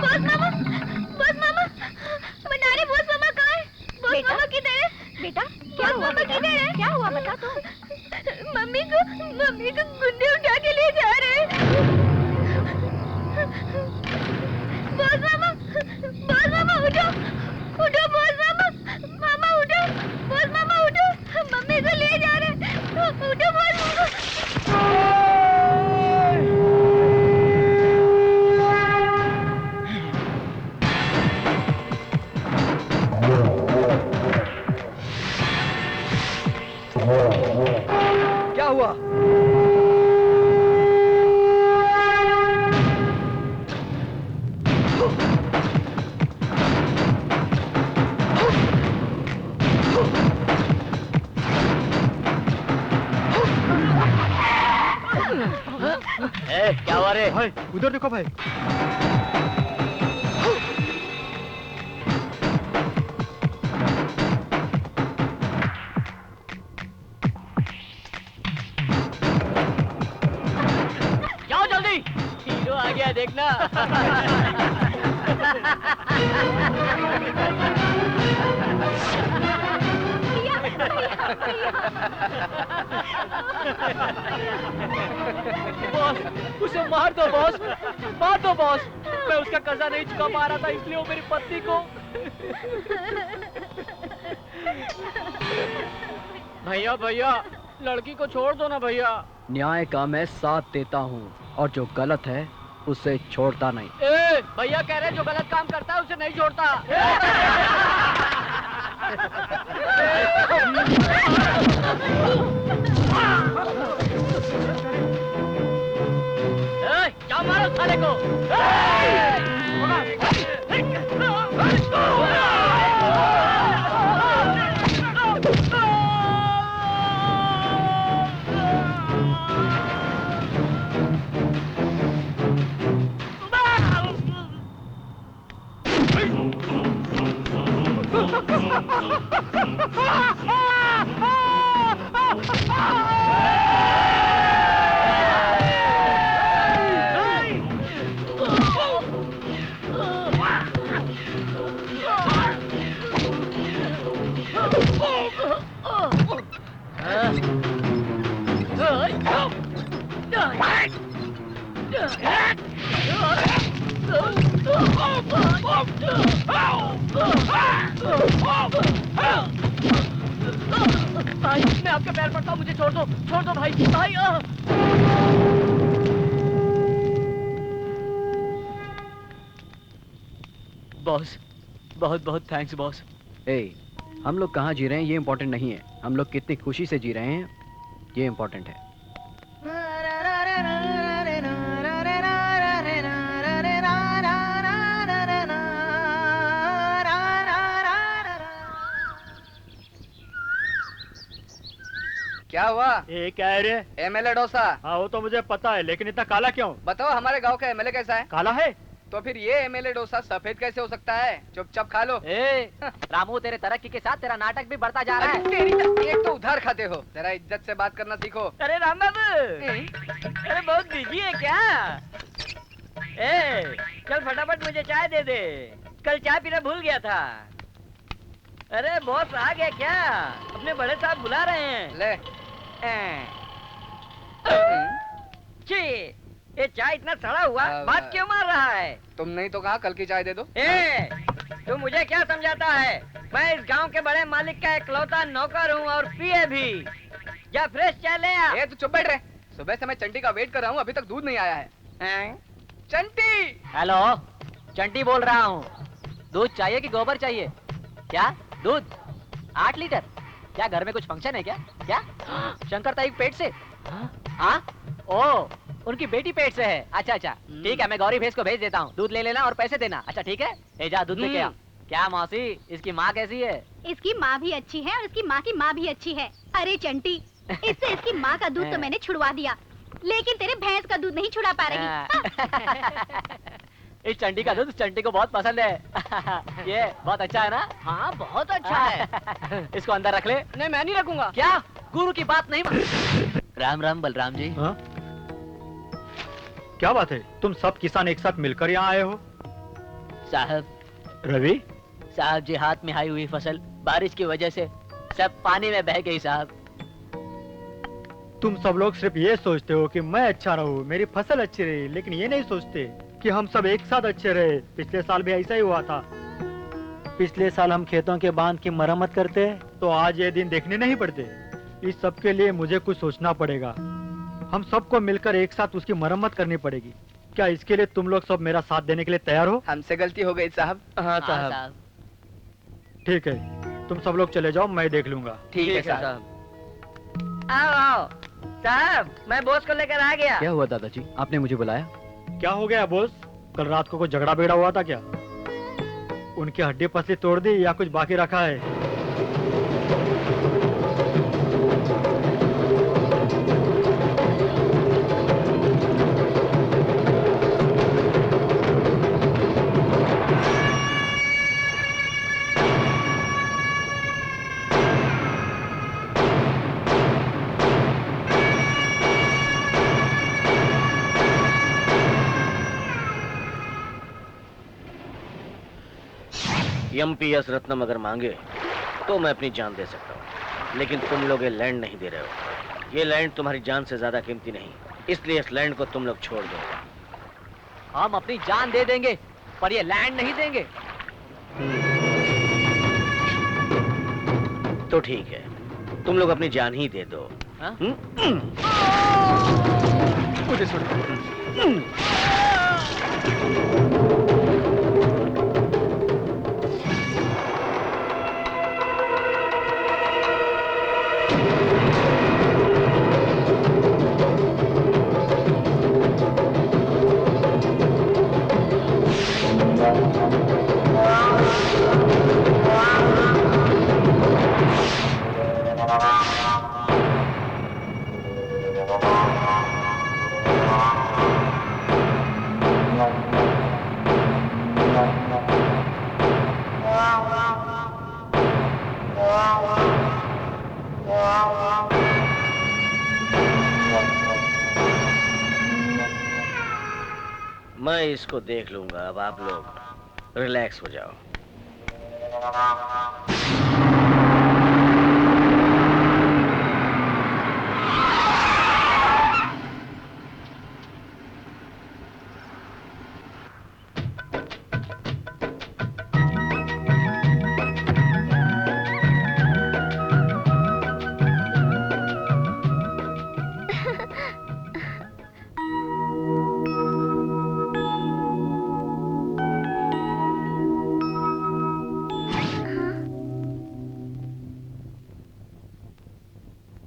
Boss मामा, boss मामा, बनारे boss मामा कहाँ है? Boss मामा किधर है? बेटा क्या हुआ? किधर है? क्या हुआ बता तो। मम्मी को गुंडे उठा के ले जा रहे हैं। बॉस मामा उठो, उठो बॉस मामा, मामा उठो, बॉस मामा उठो, मम्मी को ले जा रहे हैं, उठो बॉस मामा। क्या हुआ? क्या हुआ रे? भाई उधर देखो भाई। जाओ जल्दी, हीरो आ गया देखना। बॉस, उसे मार दो बॉस, मार दो बॉस। मैं उसका कर्जा नहीं चुका पा रहा था, इसलिए वो मेरी पत्नी को। भैया भैया, लड़की को छोड़ दो ना भैया। न्याय का मैं साथ देता हूँ और जो गलत है उसे छोड़ता नहीं। ए, भैया कह रहे जो गलत काम करता है उसे नहीं छोड़ता। क्या मारो साले को? भाई मैं आपके पैर पड़ता हूँ, मुझे छोड़ दो भाई भाई। बॉस, बहुत बहुत थैंक्स बॉस। हम लोग कहाँ जी रहे हैं ये इम्पोर्टेंट नहीं है, हम लोग कितनी खुशी से जी रहे हैं ये इम्पोर्टेंट है। क्या हुआ? ये क्या है रे? एमएलए डोसा। हाँ वो तो मुझे पता है, लेकिन इतना काला क्यों? बताओ हमारे गांव का एमएलए कैसा है? काला है तो फिर ये एमएलए डोसा सफेद कैसे हो सकता है? चुपचाप खा लो। रामू, तेरे तरक्की के साथ तेरा नाटक भी बढ़ता जा रहा है। एक तो उधार खाते हो, जरा इज्जत से बात करना सीखो। अरे राम बाबू, अरे बहुत बिजी है क्या? चल फटाफट मुझे चाय दे दे, कल चाय पीना भूल गया था। अरे बॉस आ गया क्या? अपने बड़े साहब बुला रहे हैं। ले। ये चाय इतना सड़ा हुआ, बात क्यों मार रहा है? तुम नहीं तो कहा कल की चाय दे दो। तू मुझे क्या समझाता है? मैं इस गांव के बड़े मालिक का इकलौता नौकर हूँ और पीए भी। जा फ्रेश चाय ले आ। तू चुप बैठ रहे। सुबह से मैं चंटी का वेट कर रहा हूँ, अभी तक दूध नहीं आया है। चंटी। हेलो, चंटी बोल रहा हूँ। दूध चाहिए कि गोबर चाहिए? क्या दूध? 8 लीटर? क्या घर में कुछ फंक्शन है क्या? क्या शंकर ताई पेट से? ओ, उनकी बेटी पेट से है। अच्छा अच्छा ठीक है, मैं गौरी भैंस को भेज देता हूँ, दूध ले लेना और पैसे देना। अच्छा ठीक है, ले जा दूध लेके आ। क्या मौसी, इसकी माँ कैसी है? इसकी माँ भी अच्छी है और इसकी माँ की माँ भी अच्छी है। अरे चंटी, इससे इसकी माँ का दूध तो मैंने छुड़वा दिया, लेकिन तेरे भैंस का दूध नहीं छुड़ा पा रही। इस चंडी का दूध चंटी को बहुत पसंद है। ये बहुत अच्छा है ना? हाँ बहुत अच्छा है। इसको अंदर रख ले। नहीं मैं नहीं रखूंगा। क्या? गुरु की बात नहीं। राम राम बलराम जी। हाँ? क्या बात है, तुम सब किसान एक साथ मिलकर यहाँ आए हो? साहब रवि, साहब जी, हाथ में आई हुई फसल बारिश की वजह से सब पानी में बह गई साहब। तुम सब लोग सिर्फ ये सोचते हो कि मैं अच्छा रहूं, मेरी फसल अच्छी रही, लेकिन ये नहीं सोचते कि हम सब एक साथ अच्छे रहे। पिछले साल भी ऐसा ही हुआ था। पिछले साल हम खेतों के बांध की मरम्मत करते तो आज ये दिन देखने नहीं पड़ते। इस सब के लिए मुझे कुछ सोचना पड़ेगा। हम सबको मिलकर एक साथ उसकी मरम्मत करनी पड़ेगी। क्या इसके लिए तुम लोग सब मेरा साथ देने के लिए तैयार हो? हमसे गलती हो गई साहब। हाँ साहब। ठीक है, तुम सब लोग चले जाओ, मैं देख लूंगा। ठीक है साहब। आओ आओ साहब, मैं बॉस को लेकर आ गया। क्या हुआ दादाजी, आपने मुझे बुलाया? क्या हो गया बॉस? कल रात को कोई झगड़ा बिगड़ा हुआ था क्या? उनकी हड्डी पसली तोड़ दी या कुछ बाकी रखा है? एमपीएस रत्नम अगर मांगे तो मैं अपनी जान दे सकता हूँ, लेकिन तुम लोग ये लैंड नहीं दे रहे हो। ये लैंड तुम्हारी जान से ज्यादा कीमती नहीं, इसलिए इस लैंड को तुम लोग छोड़ दो। हम अपनी जान दे देंगे पर ये लैंड नहीं देंगे। तो ठीक है, तुम लोग अपनी जान ही दे दो। हाँ? मुझे छोड़ो। मैं इसको देख लूंगा, अब आप लोग रिलैक्स हो जाओ।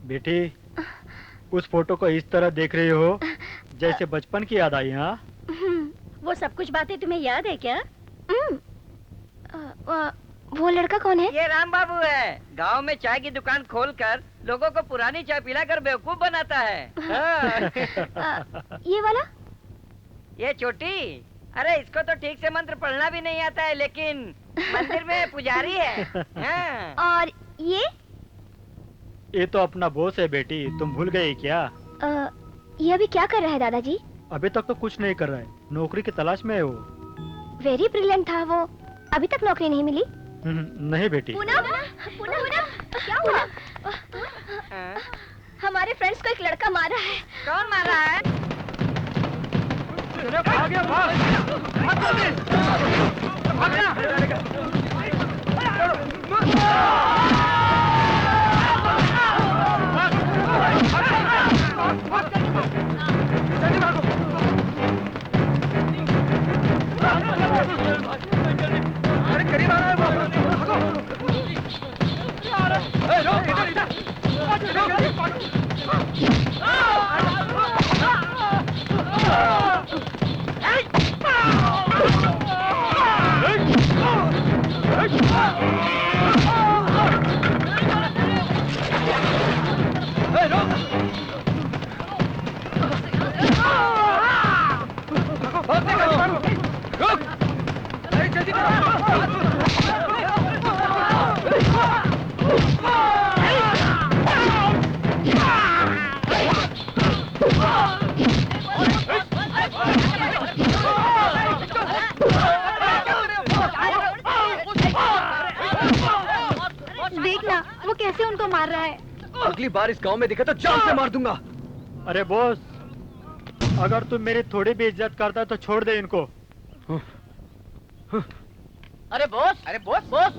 बेटी, उस फोटो को इस तरह देख रही हो जैसे बचपन की याद आई। हाँ, वो सब कुछ बातें तुम्हें याद है क्या? वो लड़का कौन है? ये राम बाबू है, गांव में चाय की दुकान खोलकर लोगों को पुरानी चाय पिलाकर बेवकूफ बनाता है। हाँ। ये वाला? ये छोटी, अरे इसको तो ठीक से मंत्र पढ़ना भी नहीं आता है, लेकिन मंदिर में पुजारी है। हाँ। और ये तो अपना बॉस है बेटी, तुम भूल गई क्या? ये अभी क्या कर रहा है दादाजी? अभी तक तो कुछ नहीं कर रहा है, नौकरी की तलाश में है वो। वेरी ब्रिलियंट था वो, अभी तक नौकरी नहीं मिली? नहीं बेटी। पूनम, क्या हुआ? हमारे फ्रेंड्स को एक लड़का मारा है। कौन मारा है? अरे करीब आ रहा है वो। कैसे उनको मार रहा है? अगली बार इस गांव में दिखे तो जान से मार दूंगा। अरे बॉस, अगर तुम मेरी थोड़ी भी इज्जत करता है तो छोड़ दे इनको। अरे बॉस, अरे बॉस, बॉस।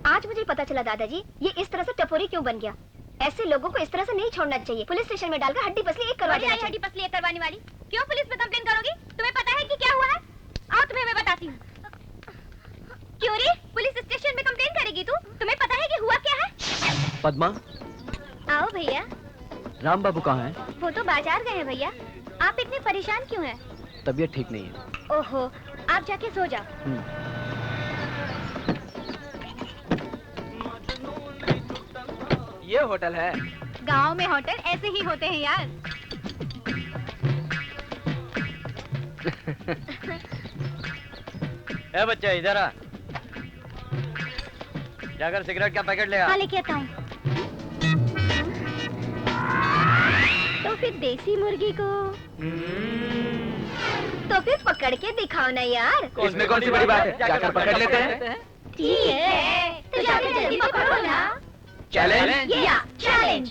आज मुझे पता चला दादाजी, ये इस तरह से टपोरी क्यों बन गया। ऐसे लोगों को इस तरह से नहीं छोड़ना चाहिए। पुलिस स्टेशन में डालकर हड्डी पसली एक करवा देना चाहिए। हड्डी पसली एक करवाने वाली क्यों पुलिस में कंप्लेन करोगी? तुम्हें पता है कि क्या हुआ है? आओ तुम्हें मैं बताती हूँ। क्यों रे, पुलिस स्टेशन में कंप्लेन करेगी तू? तुम्हें पता है कि हुआ क्या है? पद्मा, आओ भैया। राम बाबू कहाँ हैं? वो तो बाजार गए हैं भैया। आप इतने परेशान क्यों हैं? तबीयत ठीक नहीं है। ओहो, आप जाके सो जाओ। ये होटल है। गांव में होटल ऐसे ही होते हैं यार। ए बच्चा इधर आ, जाकर सिगरेट का पैकेट ले आ। हाँ, लेके आता हूँ। तो फिर देसी मुर्गी को तो फिर पकड़ के दिखाओ ना यार। इसमें कौन सी बड़ी बात है, जाकर पकड़ लेते हैं। ठीक है, तो जाके जल्दी पकड़ो ना। चैलेंज। या चैलेंज।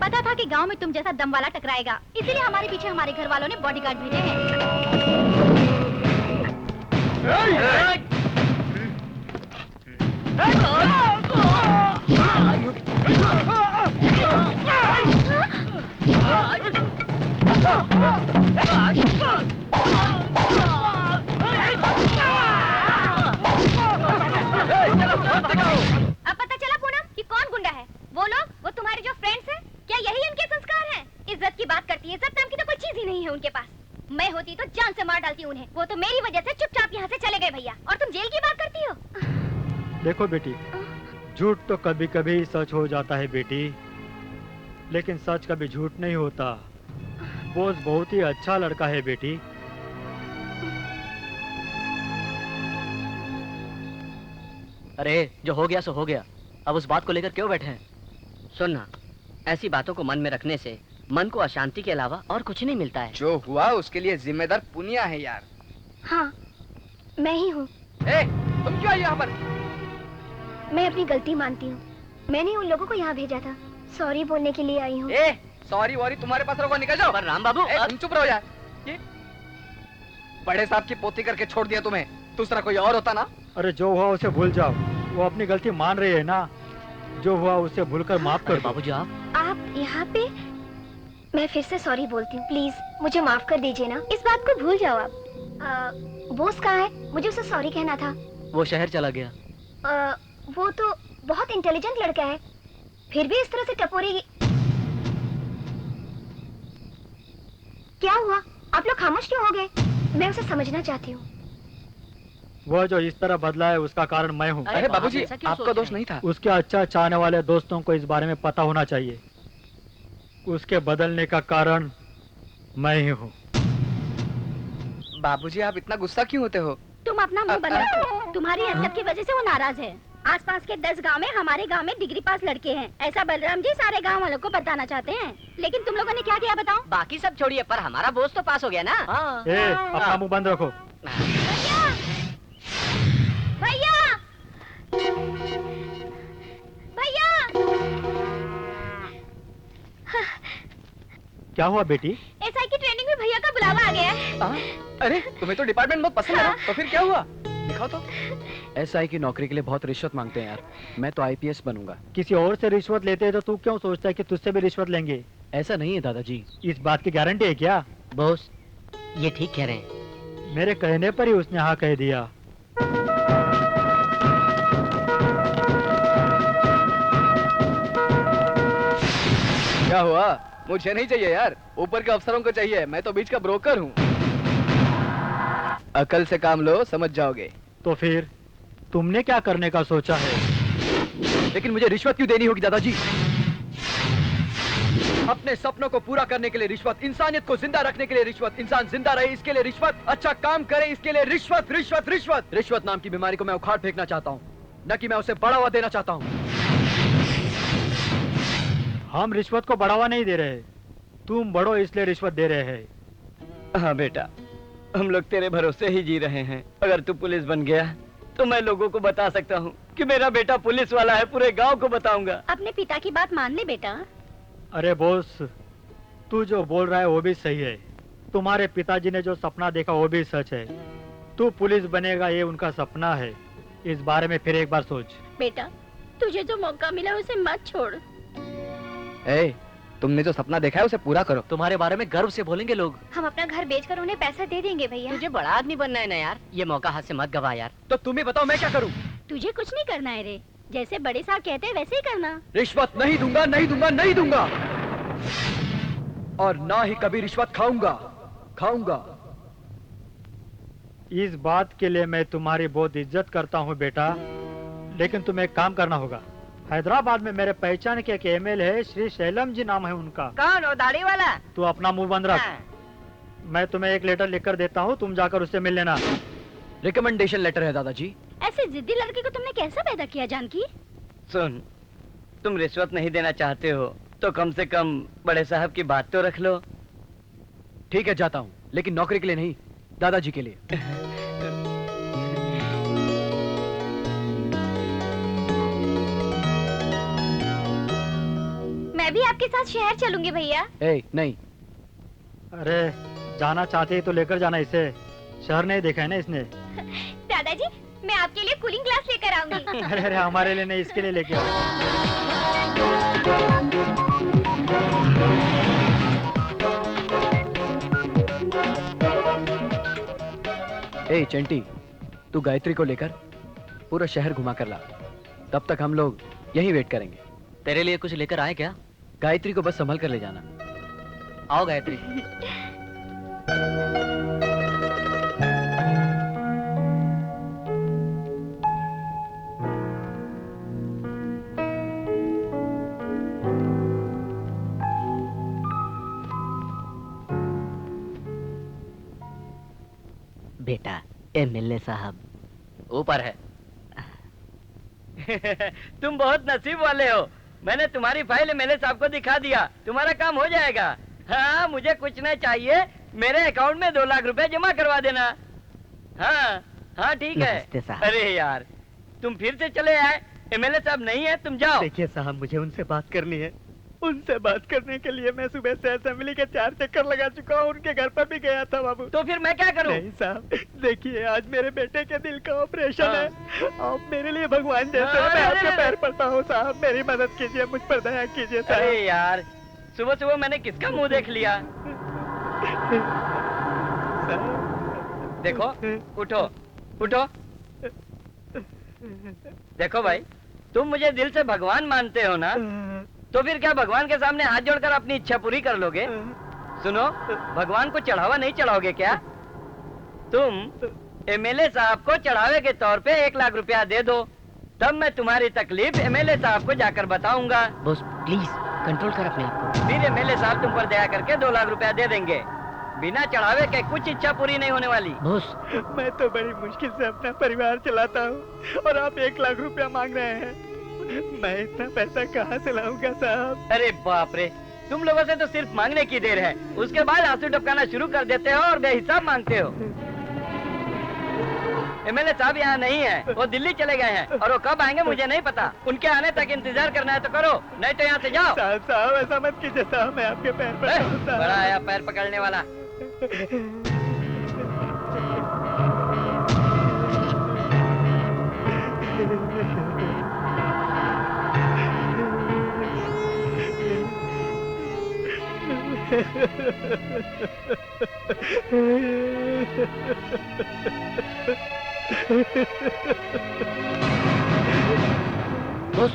पता था कि गांव में तुम जैसा दम वाला टकराएगा, इसीलिए हमारे पीछे हमारे घर वालों ने बॉडीगार्ड भेजे हैं। अब पता चला पूनम कि कौन गुंडा है। वो लोग, वो तुम्हारे जो फ्रेंड्स हैं, क्या यही उनके संस्कार हैं? इज्जत की बात करती है, इज्जत नाम की तो कोई चीज ही नहीं है उनके पास। मैं होती तो जान से मार डालती उन्हें। वो तो मेरी वजह से चुपचाप यहाँ से चले गए भैया, और तुम जेल की बात करती हो। देखो बेटी, झूठ तो कभी कभी सच हो जाता है बेटी, लेकिन सच कभी झूठ नहीं होता। बॉस बहुत ही अच्छा लड़का है बेटी। अरे जो हो गया सो हो गया, अब उस बात को लेकर क्यों बैठे हैं? सुनना, ऐसी बातों को मन में रखने से मन को अशांति के अलावा और कुछ नहीं मिलता है। जो हुआ उसके लिए जिम्मेदार पुनिया है यार। हाँ, मैं ही हूँ। ए, तुम क्यों आई यहाँ पर? मैं अपनी गलती मानती हूँ। मैंने उन लोगों को यहाँ भेजा था। सॉरी बोलने के लिए आई हूँ। ए, सॉरी वॉरी तुम्हारे पास रखो, निकल जाओ। पर राम बाबू, ए, तुम चुप रहो यार। ये बड़े साहब की पोती करके छोड़ दिया तुम्हें, दूसरा कोई और होता ना। अरे जो हुआ उसे भूल जाओ। वो अपनी गलती मान रही है ना। जो हुआ उसे भूलकर माफ कर दो। बाबूजी आप यहाँ पे? मैं फिर से सॉरी बोलती हूँ, प्लीज मुझे माफ कर दीजिए ना। इस बात को भूल जाओ आप। बॉस कहाँ है? मुझे उसे सॉरी कहना था। वो शहर चला गया। वो तो बहुत इंटेलिजेंट लड़का है, फिर भी इस तरह से टपोरी। क्या हुआ? आप लोग खामोश क्यों हो गए? मैं उसे समझना चाहती हूँ। वो जो इस तरह बदला है उसका कारण मैं हूँ। अरे बाबूजी, आपका दोष नहीं था। उसके अच्छा चाहने वाले दोस्तों को इस बारे में पता होना चाहिए। उसके बदलने का कारण मैं ही हूँ। बाबूजी, आप इतना गुस्सा क्यों होते हो? तुम अपना मुंह बंद रखो। तुम्हारी हरकत की वजह से वो नाराज है। आसपास के 10 गांव में हमारे गांव में डिग्री पास लड़के हैं, ऐसा बलराम जी सारे गांव वालों को बताना चाहते हैं। लेकिन तुम लोगों ने क्या किया बताओ? बाकी सब छोड़िए, पर हमारा बॉस तो पास हो गया ना। हाँ। ए, अपना मुंह बंद रखो। भैया, भैया, क्या हुआ बेटी? एसआई की ट्रेनिंग में भैया का बुलावा आ गया है। अरे तुम्हें तो डिपार्टमेंट बहुत पसंद है ना? तो फिर क्या हुआ, दिखाओ तो। एसआई की नौकरी के लिए बहुत रिश्वत मांगते हैं यार। मैं तो आईपीएस बनूंगा। किसी और से रिश्वत लेते हैं तो तू क्यों सोचता है कि तुझसे भी रिश्वत लेंगे? ऐसा नहीं है दादाजी। इस बात की गारंटी है क्या? बॉस, ये ठीक कह रहे हैं। मेरे कहने पर ही उसने हाँ कह दिया। क्या हुआ? मुझे नहीं चाहिए यार, ऊपर के अफसरों को चाहिए। मैं तो बीच का ब्रोकर हूँ। अकल से काम लो, समझ जाओगे। तो फिर तुमने क्या करने का सोचा है? लेकिन मुझे रिश्वत क्यों देनी होगी दादाजी? अपने सपनों को पूरा करने के लिए रिश्वत, इंसानियत को जिंदा रखने के लिए रिश्वत, इंसान जिंदा रहे इसके लिए रिश्वत, अच्छा काम करे इसके लिए रिश्वत, रिश्वत, रिश्वत। रिश्वत नाम की बीमारी को मैं उखाड़ फेंकना चाहता हूँ, न कि मैं उसे बढ़ावा देना चाहता हूँ। हम रिश्वत को बढ़ावा नहीं दे रहे, तुम बढ़ो इसलिए रिश्वत दे रहे हैं। हाँ बेटा, हम लोग तेरे भरोसे ही जी रहे हैं। अगर तू पुलिस बन गया तो मैं लोगों को बता सकता हूँ कि मेरा बेटा पुलिस वाला है, पूरे गांव को बताऊंगा। अपने पिता की बात मान ले बेटा। अरे बॉस, तू जो बोल रहा है वो भी सही है। तुम्हारे पिताजी ने जो सपना देखा वो भी सच है। तू पुलिस बनेगा ये उनका सपना है, इस बारे में फिर एक बार सोच। बेटा, तुझे जो मौका मिला उसे मत छोड़। तुमने जो सपना देखा है उसे पूरा करो। तुम्हारे बारे में गर्व से बोलेंगे लोग। हम अपना घर बेचकर उन्हें पैसा दे देंगे भैया। तुझे बड़ा आदमी बनना है ना यार, ये मौका हाथ से मत गवा यार। तो तुम ही बताओ मैं क्या करूँ? तुझे कुछ नहीं करना है रे, जैसे बड़े साहब कहते हैं वैसे ही करना। रिश्वत नहीं दूंगा, नहीं दूंगा, नहीं दूंगा, और ना ही कभी रिश्वत खाऊंगा, खाऊंगा। इस बात के लिए मैं तुम्हारी बहुत इज्जत करता हूँ बेटा, लेकिन तुम्हें एक काम करना होगा। हैदराबाद में मेरे पहचान के एक एमएलए है, श्री शैलम जी नाम है उनका। कौन? वो दाढ़ी वाला? तू अपना मुंह बंद रख। मैं तुम्हें एक लेटर लिखकर देता हूँ, तुम जाकर उससे मिल लेना। रिकमेंडेशन लेटर है दादाजी। ऐसे जिद्दी लड़के को तुमने कैसा पैदा किया जानकी? सुन, तुम रिश्वत नहीं देना चाहते हो तो कम से कम बड़े साहब की बात तो रख लो। ठीक है, जाता हूँ, लेकिन नौकरी के लिए नहीं, दादाजी के लिए। मैं भी आपके साथ शहर चलूंगी भैया। नहीं। अरे जाना चाहते ही तो लेकर जाना इसे, शहर नहीं देखा है ना इसने। दादाजी, मैं आपके लिए कूलिंग ग्लास लेकर आऊंगी। अरे अरे, हमारे लिए नहीं, इसके लिए लेके आओ। चंटी, तू गायत्री को लेकर पूरा शहर घुमा कर ला, तब तक हम लोग यहीं वेट करेंगे। तेरे लिए कुछ लेकर आए क्या? गायत्री को बस संभल कर ले जाना। आओ गायत्री। बेटा, एमएलए साहब ऊपर है। तुम बहुत नसीब वाले हो। मैंने तुम्हारी फाइल एमएलए साहब को दिखा दिया, तुम्हारा काम हो जाएगा। हाँ, मुझे कुछ नहीं चाहिए, मेरे अकाउंट में 2 लाख रुपए जमा करवा देना। हाँ हाँ ठीक है। अरे यार, तुम फिर से चले आए। एमएलए साहब नहीं है, तुम जाओ। देखिए साहब, मुझे उनसे बात करनी है। उनसे बात करने के लिए मैं सुबह से असेंबली के 4 चक्कर लगा चुका हूँ, उनके घर पर भी गया था बाबू। तो फिर मैं क्या करूँ? नहीं साहब, देखिए आज मेरे बेटे के दिल का ऑपरेशन है, आप मेरे लिए भगवान जैसे हो, मैं आपके पैर पड़ता हूँ साहब, मेरी मदद कीजिए, मुझ पर दया कीजिए साहब। अरे यार, सुबह सुबह मैंने किसका मुंह देख लिया? देखो, उठो उठो। देखो भाई, तुम मुझे दिल से भगवान मानते हो ना, तो फिर क्या भगवान के सामने हाथ जोड़कर अपनी इच्छा पूरी कर लोगे? सुनो, भगवान को चढ़ावा नहीं चढ़ाओगे क्या? तुम एमएलए साहब को चढ़ावे के तौर पे 1 लाख रुपया दे दो, तब मैं तुम्हारी तकलीफ एमएलए साहब को जाकर बताऊंगा। बॉस प्लीज कंट्रोल कर अपने आप को। फिर एमएलए साहब तुम पर दया करके 2 लाख रुपया दे देंगे। बिना चढ़ावे के कुछ इच्छा पूरी नहीं होने वाली। बॉस, मैं तो बड़ी मुश्किल से अपना परिवार चलाता हूँ और आप 1 लाख रुपया मांग रहे हैं, मैं इतना पैसा कहाँ से लाऊंगा साहब? अरे बाप रे, तुम लोगों से तो सिर्फ मांगने की देर है, उसके बाद आंसू टपकाना शुरू कर देते हो और बेहिसाब मांगते हो। एमएलए साहब यहाँ नहीं है, वो दिल्ली चले गए हैं और वो कब आएंगे मुझे नहीं पता। उनके आने तक इंतजार करना है तो करो, नहीं तो यहाँ से जाओ। साहब ऐसा मत कीजिए साहब, मैं आपके पैर पड़ता हूँ साहब। बड़ा आया पैर पकड़ने वाला। बॉस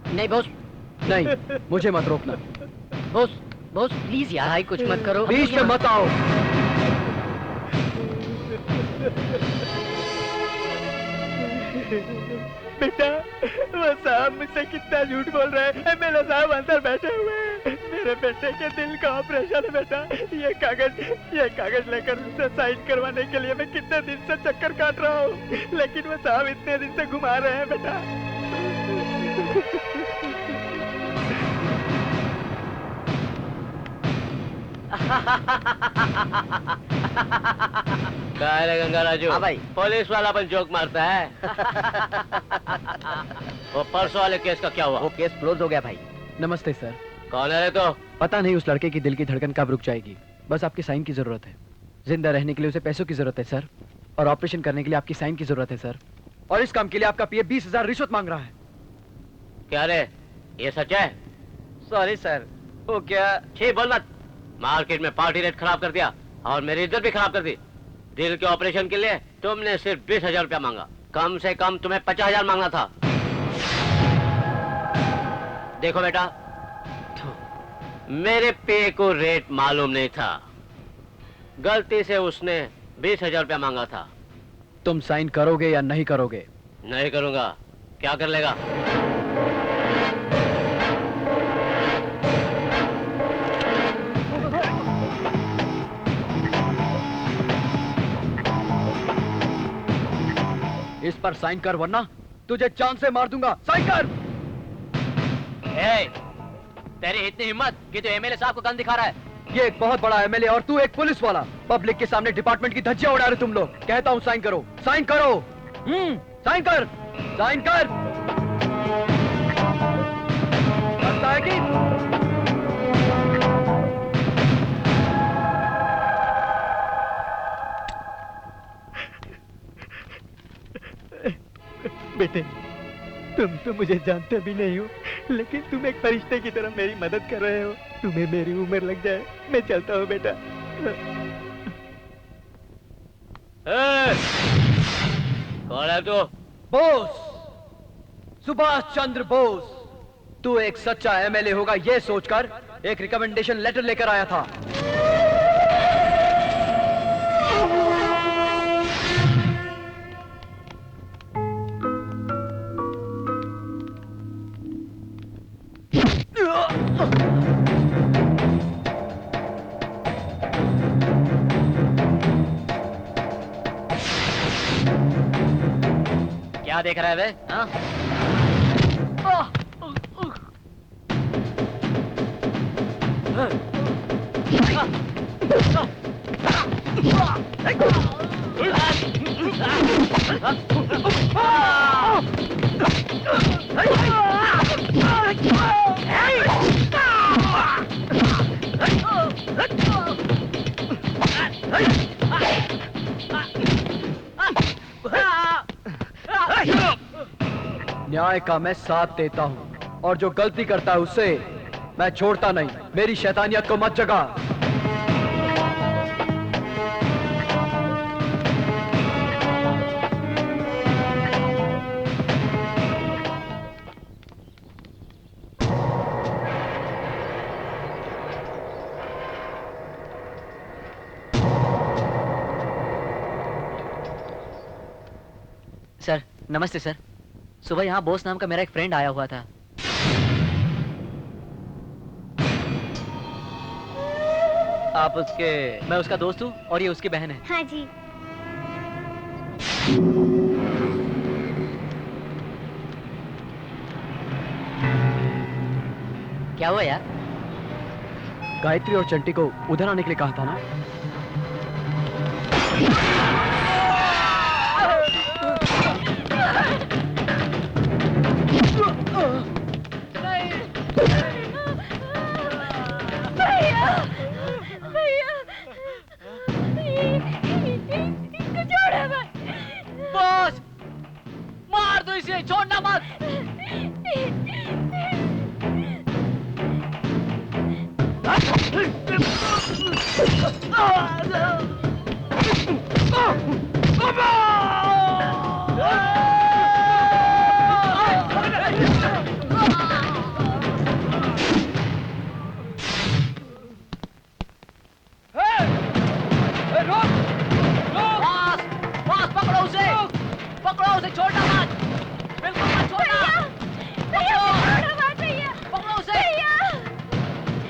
नहीं, बॉस नहीं, मुझे मत रोकना। बॉस बॉस प्लीज यार, भाई कुछ मत करो। बीच में मत आओ। बेटा वो साहब मुझसे कितना झूठ बोल रहा है। मेरे साहब अंदर बैठे हुए हैं। मेरे बेटे के दिल का ऑपरेशन है बेटा। ये कागज लेकर उनसे साइन करवाने के लिए मैं कितने दिन से चक्कर काट रहा हूँ, लेकिन वो साहब इतने दिन से घुमा रहे हैं बेटा। क्या है गंगा राजू? हाँ भाई। पुलिस वाला अपन जोक मारता है। वो परसों वाले केस का क्या हुआ? वो केस क्लोज हो गया भाई। नमस्ते सर। कौन है रे तो? पता नहीं उस लड़के की दिल की धड़कन कब रुक जाएगी। बस आपकी साइन की जरूरत है। जिंदा रहने के लिए उसे पैसों की जरूरत है सर, और ऑपरेशन करने के लिए आपकी साइन की जरूरत है सर। और इस काम के लिए आपका पीए 20,000 रिश्वत मांग रहा है। क्या रे, ये सच है? Sorry sir. वो क्या? छी बोल मत। मार्केट में पार्टी रेट खराब कर दिया और मेरी इज्जत भी खराब कर दी। दिल के ऑपरेशन के लिए तुमने सिर्फ 20,000 रुपया मांगा। कम से कम तुम्हें 50,000 मांगना था। देखो बेटा, मेरे पे को रेट मालूम नहीं था, गलती से उसने 20,000 रुपया मांगा था। तुम साइन करोगे या नहीं करोगे? नहीं करूंगा। क्या कर लेगा? इस पर साइन कर वरना तुझे जान से मार दूंगा। साइन कर। तेरी इतनी हिम्मत कि तू एमएलए साहब को गन दिखा रहा है? ये एक बहुत बड़ा एमएलए और तू एक पुलिस वाला। पब्लिक के सामने डिपार्टमेंट की धज्जियां उड़ा रहे तुम लोग। कहता हूं साइन करो, साइन करो। साइन कर, साइन कर। लगता है कि बेटे तुम तो मुझे जानते भी नहीं हो, लेकिन तुम एक फरिश्ते की तरह मेरी मदद कर रहे हो। तुम्हें मेरी उम्र लग जाए, मैं चलता हूँ बेटा। कौन है तू? बोस, सुभाष चंद्र बोस। तू एक सच्चा एमएलए होगा ये सोचकर एक रिकमेंडेशन लेटर लेकर आया था। क्या देख रहा है वे? हाँ? न्याय का मैं साथ देता हूं और जो गलती करता है उसे मैं छोड़ता नहीं। मेरी शैतानियत को मत जगा। सर नमस्ते सर। सुबह यहाँ बोस नाम का मेरा एक फ्रेंड आया हुआ था। आप उसके? मैं उसका दोस्त हूँ और ये उसकी बहन है। हाँ जी। क्या हुआ यार? गायत्री और चंटी को उधर आने के लिए कहा था ना? बॉस मार दो इसे, छोड़ना मत। उसे, छोड़ना मत, बिल्कुल मत छोड़ना। भैया छोड़ो मत भैया। पकड़ो उसे,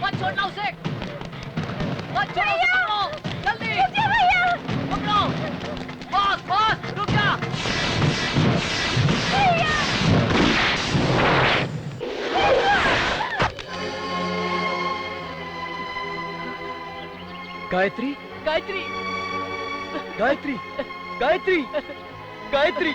मत छोड़ना उसे, मत छोड़ो उसे, पकड़ो जल्दी। रुक जा भैया। पकड़ो। बॉस बॉस रुक जा। भैया गायत्री, गायत्री, गायत्री, गायत्री, गायत्री।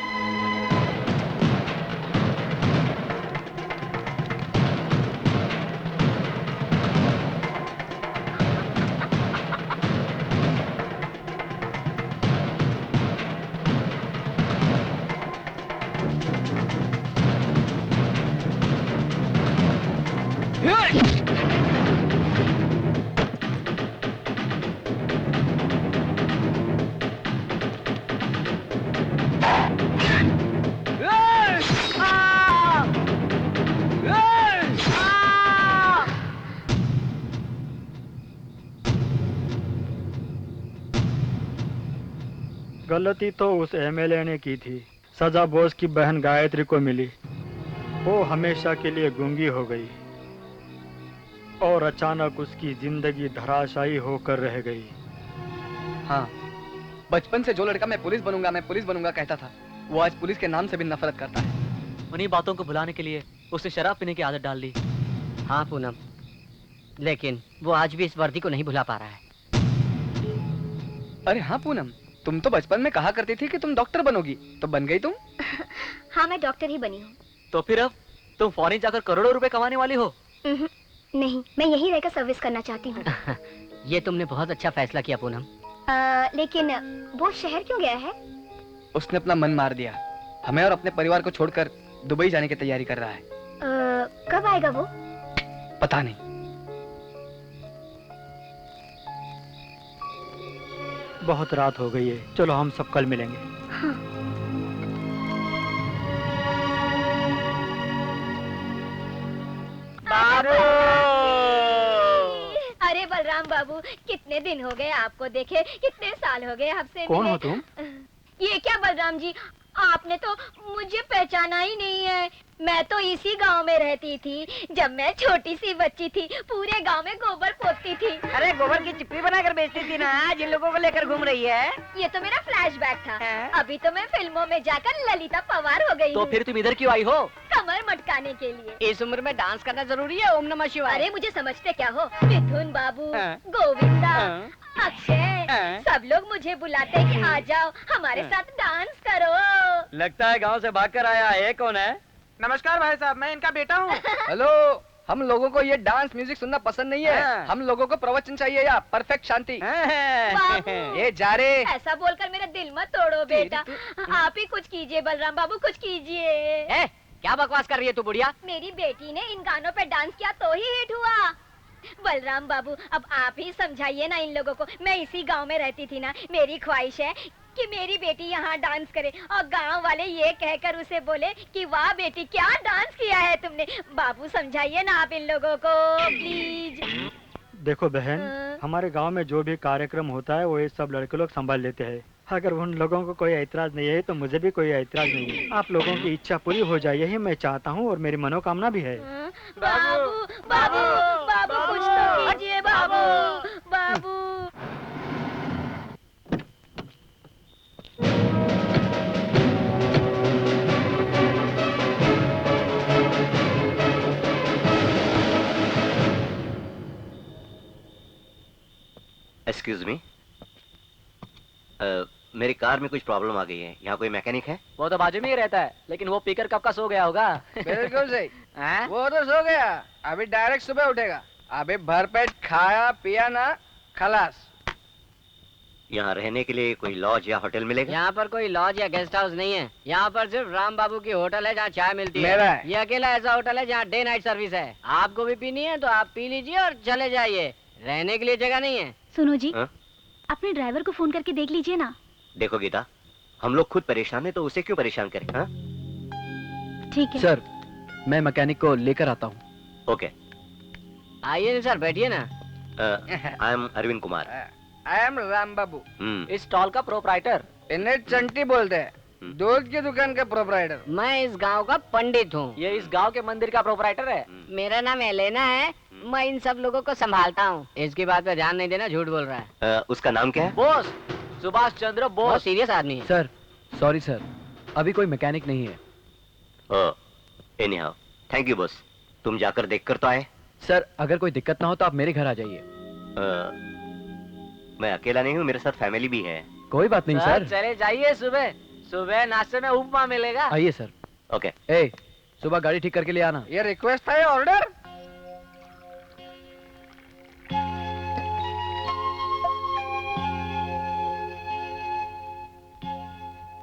गलती तो उस एमएलए ने की थी, सजा बोस की बहन गायत्री को मिली। वो हमेशा के लिए गूंगी हो गई और अचानक उसकी जिंदगी धराशायी होकर रह गई। हाँ, बचपन से जो लड़का मैं पुलिस बनूंगा कहता था, वो आज पुलिस के नाम से भी नफरत करता है। उन्हीं बातों को भुलाने के लिए उसने शराब पीने की आदत डाल ली। हाँ पूनम, लेकिन वो आज भी इस वर्दी को नहीं भुला पा रहा है। अरे हाँ पूनम, तुम तो बचपन में कहा करती थी कि तुम डॉक्टर बनोगी, तो बन गई तुम? हाँ मैं डॉक्टर ही बनी हूँ। तो फिर अब तुम फॉरेन जाकर करोड़ों रुपए कमाने वाली हो? नहीं, मैं यहीं रहकर सर्विस करना चाहती हूँ। ये तुमने बहुत अच्छा फैसला किया पूनम। लेकिन वो शहर क्यों गया है? उसने अपना मन मार दिया, हमें और अपने परिवार को छोड़कर दुबई जाने की तैयारी कर रहा है। कब आएगा वो? पता नहीं। बहुत रात हो गई है, चलो हम सब कल मिलेंगे। हाँ। बाबू! अरे बलराम बाबू, कितने दिन हो गए आपको देखे, कितने साल हो गए आपसे कौन मिले। हो तुम? ये क्या बलराम जी, आपने तो मुझे पहचाना ही नहीं है। मैं तो इसी गांव में रहती थी। जब मैं छोटी सी बच्ची थी, पूरे गांव में गोबर पोतती थी। अरे गोबर की चिपड़ी बनाकर बेचती थी ना, जिन लोगों को लेकर घूम रही है। ये तो मेरा फ्लैशबैक था। हाँ? अभी तो मैं फिल्मों में जाकर ललिता पवार हो गई तो हूँ। फिर तुम इधर क्यों आई हो? कमर मटकाने के लिए। इस उम्र में डांस करना जरूरी है? ओम नमः शिवाय। अरे मुझे समझते क्या हो, मिथुन बाबू, हाँ? गोविंदा, हाँ? अक्षय, हाँ? सब लोग मुझे बुलाते हैं कि आ जाओ हमारे साथ डांस करो। लगता है गांव से भागकर आया है। ये कौन है? नमस्कार भाई साहब, मैं इनका बेटा हूँ। हेलो, हम लोगों को ये डांस म्यूजिक सुनना पसंद नहीं है। हाँ। हम लोगों को प्रवचन चाहिए या परफेक्ट शांति। बाबू, ये जा रे। ऐसा बोलकर मेरा दिल मत तोड़ो बेटा। आप ही कुछ कीजिए बलराम बाबू, कुछ कीजिए। क्या बकवास कर रही है तू बुढ़िया? मेरी बेटी ने इन गानों पे डांस किया तो ही हिट हुआ। बलराम बाबू, अब आप ही समझाइए ना इन लोगों को। मैं इसी गांव में रहती थी ना, मेरी ख्वाहिश है कि मेरी बेटी यहाँ डांस करे और गांव वाले ये कहकर उसे बोले कि वाह बेटी, क्या डांस किया है तुमने। बाबू समझाइए ना आप इन लोगों को प्लीज। देखो बहन, हमारे गांव में जो भी कार्यक्रम होता है वो ये सब लड़के लोग संभाल लेते हैं। अगर उन लोगों को कोई ऐतराज नहीं है तो मुझे भी कोई ऐतराज नहीं है। आप लोगों की इच्छा पूरी हो जाए, यही मैं चाहता हूँ और मेरी मनोकामना भी है। बाबू बाबू बाबू, कुछ तो कीजिए बाबू। बाबू एक्सक्यूज मी, मेरी कार में कुछ प्रॉब्लम आ गई है। यहाँ कोई मैकेनिक है? वो तो बाजू में ही रहता है, लेकिन वो पीकर कब का सो गया होगा। बिल्कुल सही। वो तो सो गया, अभी डायरेक्ट सुबह उठेगा। अभी भरपेट खाया पिया ना, खलास। यहाँ रहने के लिए कोई लॉज या होटल मिलेगा? यहाँ पर कोई लॉज या गेस्ट हाउस नहीं है। यहाँ पर सिर्फ राम बाबू की होटल है जहाँ चाय मिलती मेरा है। है। ये अकेला ऐसा होटल है जहाँ डे नाइट सर्विस है। आपको भी पीनी है तो आप पी लीजिए और चले जाइए। रहने के लिए जगह नहीं है। सुनो जी, हाँ? अपने ड्राइवर को फोन करके देख लीजिए ना। देखो गीता, हम लोग खुद परेशान हैं तो उसे क्यों परेशान करें? हाँ? ठीक है सर, मैं मैकेनिक को लेकर आता हूँ। ओके। आइए ना सर, बैठिए ना। I am Arvind Kumar. I am Ram Babu. Hmm. इस स्टॉल का प्रोप्राइटर। इन्हें चंटी बोलते हैं। दूध की दुकान का प्रोपराइटर। मैं इस गांव का पंडित हूँ। ये इस गांव के मंदिर का प्रोपराइटर है। मेरा नाम एलेना है। मैं इन सब लोगों को संभालता हूँ। इसकी बात पे ध्यान नहीं देना, झूठ बोल रहा है। उसका नाम क्या है? बॉस, सुभाष चंद्र बहुत बोस। सीरियस आदमी है। सर सॉरी सर, अभी कोई मैकेनिक नहीं है। Anyhow, thank you boss. तुम जाकर देखकर तो आए। सर अगर कोई दिक्कत ना हो तो आप मेरे घर आ जाइए। मैं अकेला नहीं हूँ, मेरे साथ फैमिली भी है। कोई बात नहीं सर। चले जाइए, सुबह सुबह नाश्ते में उपमा मिलेगा। आइए सर। ओके। ए सुबह गाड़ी ठीक करके ले आना। ये रिक्वेस्ट है, ऑर्डर।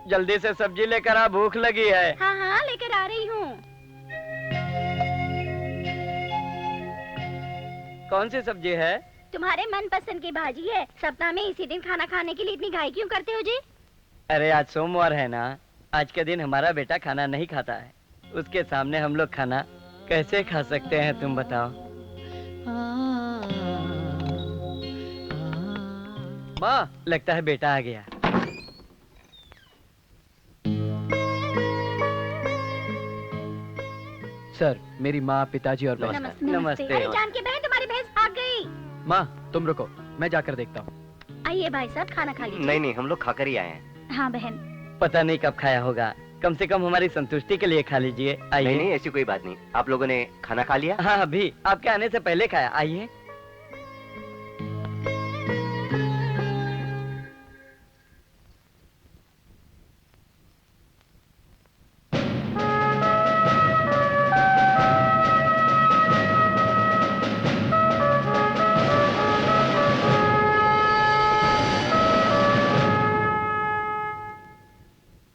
जल्दी से सब्जी लेकर आ, भूख लगी है। हाँ हाँ लेकर आ रही हूँ। कौन सी सब्जी है? तुम्हारे मनपसंद की भाजी है। सप्ताह में इसी दिन खाना खाने के लिए इतनी घाई क्यों करते हो जी? अरे आज सोमवार है ना, आज के दिन हमारा बेटा खाना नहीं खाता है। उसके सामने हम लोग खाना कैसे खा सकते हैं, तुम बताओ। माँ, लगता है बेटा आ गया। सर मेरी माँ, पिताजी और बहन। नमस्ते। नमस्ते। अरे जान की बहन, तुम्हारी भैंस भाग गई। माँ तुम रुको, मैं जाकर देखता हूँ। आइए भाई साहब, खाना खा लीजिए। नहीं नहीं, हम लोग खाकर ही आए हैं। हाँ बहन। पता नहीं कब खाया होगा, कम से कम हमारी संतुष्टि के लिए खा लीजिए। नहीं आइए। नहीं, ऐसी कोई बात नहीं। आप लोगों ने खाना खा लिया? हाँ अभी आपके आने से पहले खाया। आइए।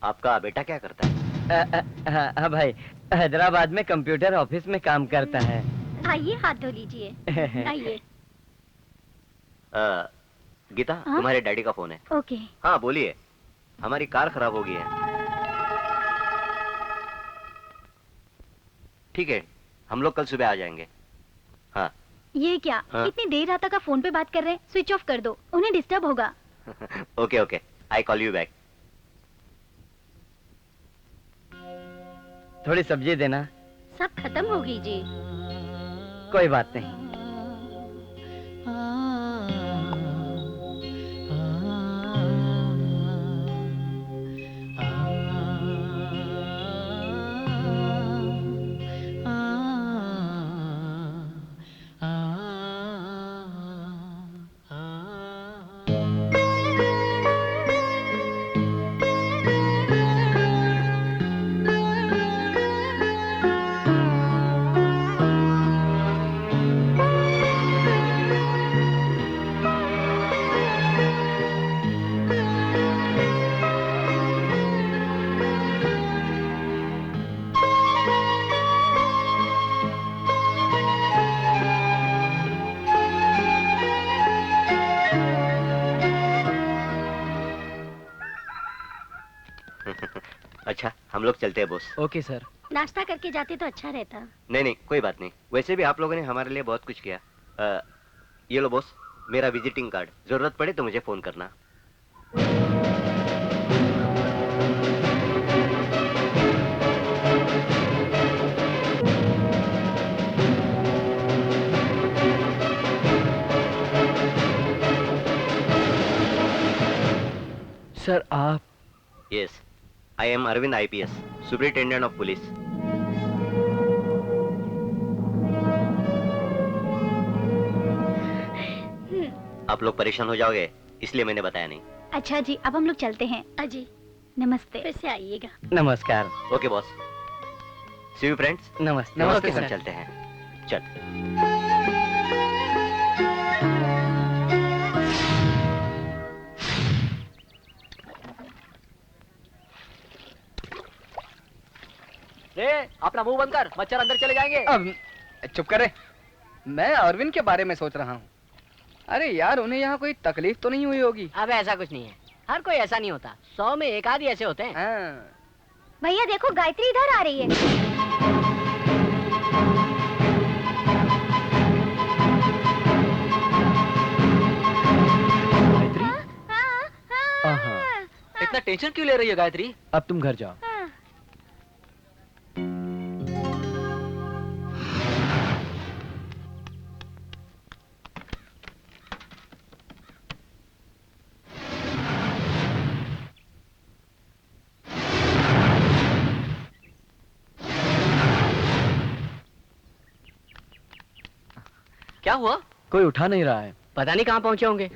आपका बेटा क्या करता है? हाँ भाई, हैदराबाद में कंप्यूटर ऑफिस में काम करता है। आइए हाथ धो लीजिए। आइए। गीता, हाँ? तुम्हारे डैडी का फोन है। ओके। हाँ बोलिए। हमारी कार खराब हो गई है। ठीक है, हम लोग कल सुबह आ जाएंगे। हाँ। ये क्या? हाँ? इतनी देर रात तक फोन पे बात कर रहे हैं? स्विच ऑफ कर दो, उन्हें डिस्टर्ब होगा। Okay okay, I call you back. थोड़ी सब्जी देना। सब खत्म होगी जी। कोई बात नहीं। अच्छा, हम लोग चलते हैं बॉस। Okay sir. नाश्ता करके जाते तो अच्छा रहता। नहीं नहीं, कोई बात नहीं। वैसे भी आप लोगों ने हमारे लिए बहुत कुछ किया। ये लो बॉस, मेरा विजिटिंग कार्ड। जरूरत पड़े तो मुझे फोन करना। सर आप? Yes, I am Arvind IPS, superintendent of police. आप लोग परेशान हो जाओगे, इसलिए मैंने बताया नहीं। अच्छा जी, अब हम लोग चलते हैं। अजी नमस्ते। फिर से आइएगा। नमस्कार। Okay boss, see you friends. नमस्ते। नमस्ते सर। सर, चलते हैं। चल। रे अपना मुंह बंद कर, मच्छर अंदर चले जाएंगे। अब चुप करे, मैं अरविंद के बारे में सोच रहा हूँ। अरे यार, उन्हें यहाँ कोई तकलीफ तो नहीं हुई होगी? अब ऐसा कुछ नहीं है, हर कोई ऐसा नहीं होता, 100 में एक आधी ऐसे होते हैं। हाँ। भैया देखो, गायत्री इधर आ रही है। हाँ, एक इतना टेंशन क्यों ले रही है गायत्री? अब तुम घर जाओ। हाँ। क्या हुआ? कोई उठा नहीं रहा है। पता नहीं कहाँ पहुंचे होंगे।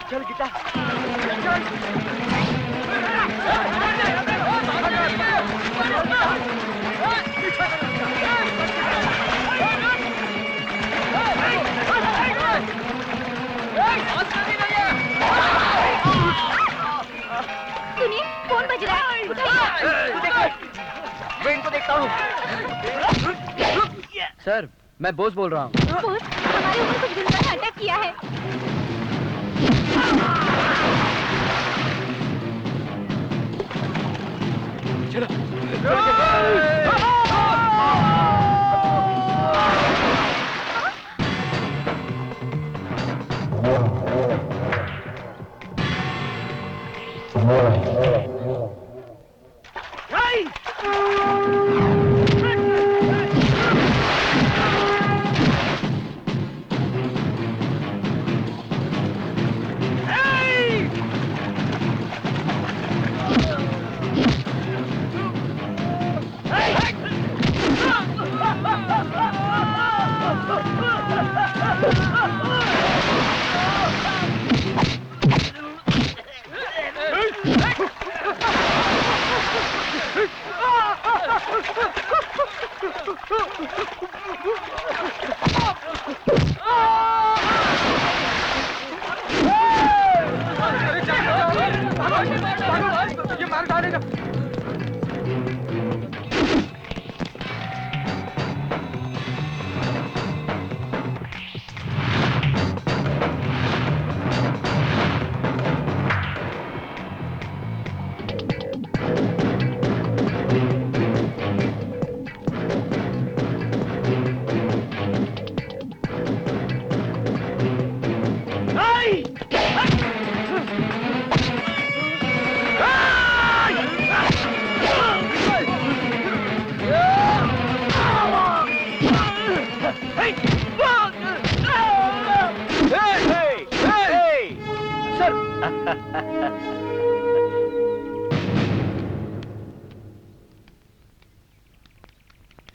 चल गीता, सुनिए, फोन बज रहा है। उठाइए। मैं इनको देखता हूँ। सर, मैं बोस बोल रहा हूँ। बोस, हमारे ऊपर कुछ गुंडा ने अटैक किया है।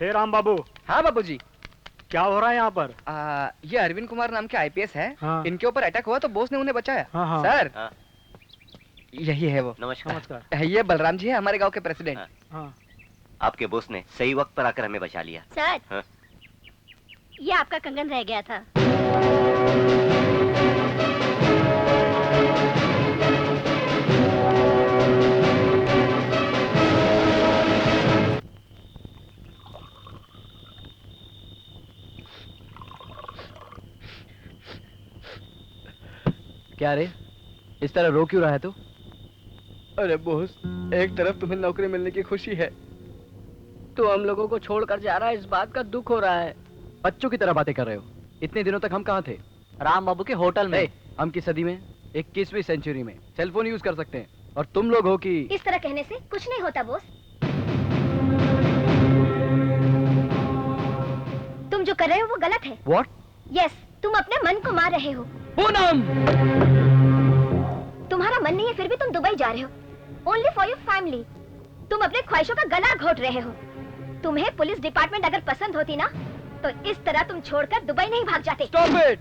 हे राम बाबू, हाँ बाबूजी। क्या हो रहा है यहाँ पर? ये अरविंद कुमार नाम के आईपीएस है। हाँ। इनके ऊपर अटैक हुआ तो बोस ने उन्हें बचाया। हाँ, हाँ। सर, हाँ। यही है वो। नमस्कार। नमस्कार। ये बलराम जी है, हमारे गांव के प्रेसिडेंट। हाँ। हाँ। आपके बॉस ने सही वक्त पर आकर हमें बचा लिया। सर, हाँ। ये आपका कंगन रह गया था। क्या रे, इस तरह रो क्यों रहा है तू? अरे बोस, एक तरफ तुम्हें नौकरी मिलने की खुशी है, तो हम लोगों को छोड़कर जा रहा है, इस बात का दुख हो रहा है। बच्चों की तरह बातें कर रहे हो। इतने दिनों तक हम कहाँ थे? राम बाबू के होटल में। हम की सदी में, 21वीं सेंचुरी में सेलफोन यूज कर सकते हैं, और तुम लोग हो कि इस तरह कहने से कुछ नहीं होता बोस। तुम जो कर रहे हो वो गलत है। व्हाट? यस, तुम अपने मन को मार रहे हो। पूनम! तुम्हारा मन नहीं है फिर भी तुम दुबई जा रहे हो। Only for your family. तुम अपने ख्वाहिशों का गला घोट रहे हो। तुम्हें पुलिस डिपार्टमेंट अगर पसंद होती ना, तो इस तरह तुम छोड़कर दुबई नहीं भाग जाते। Stop it!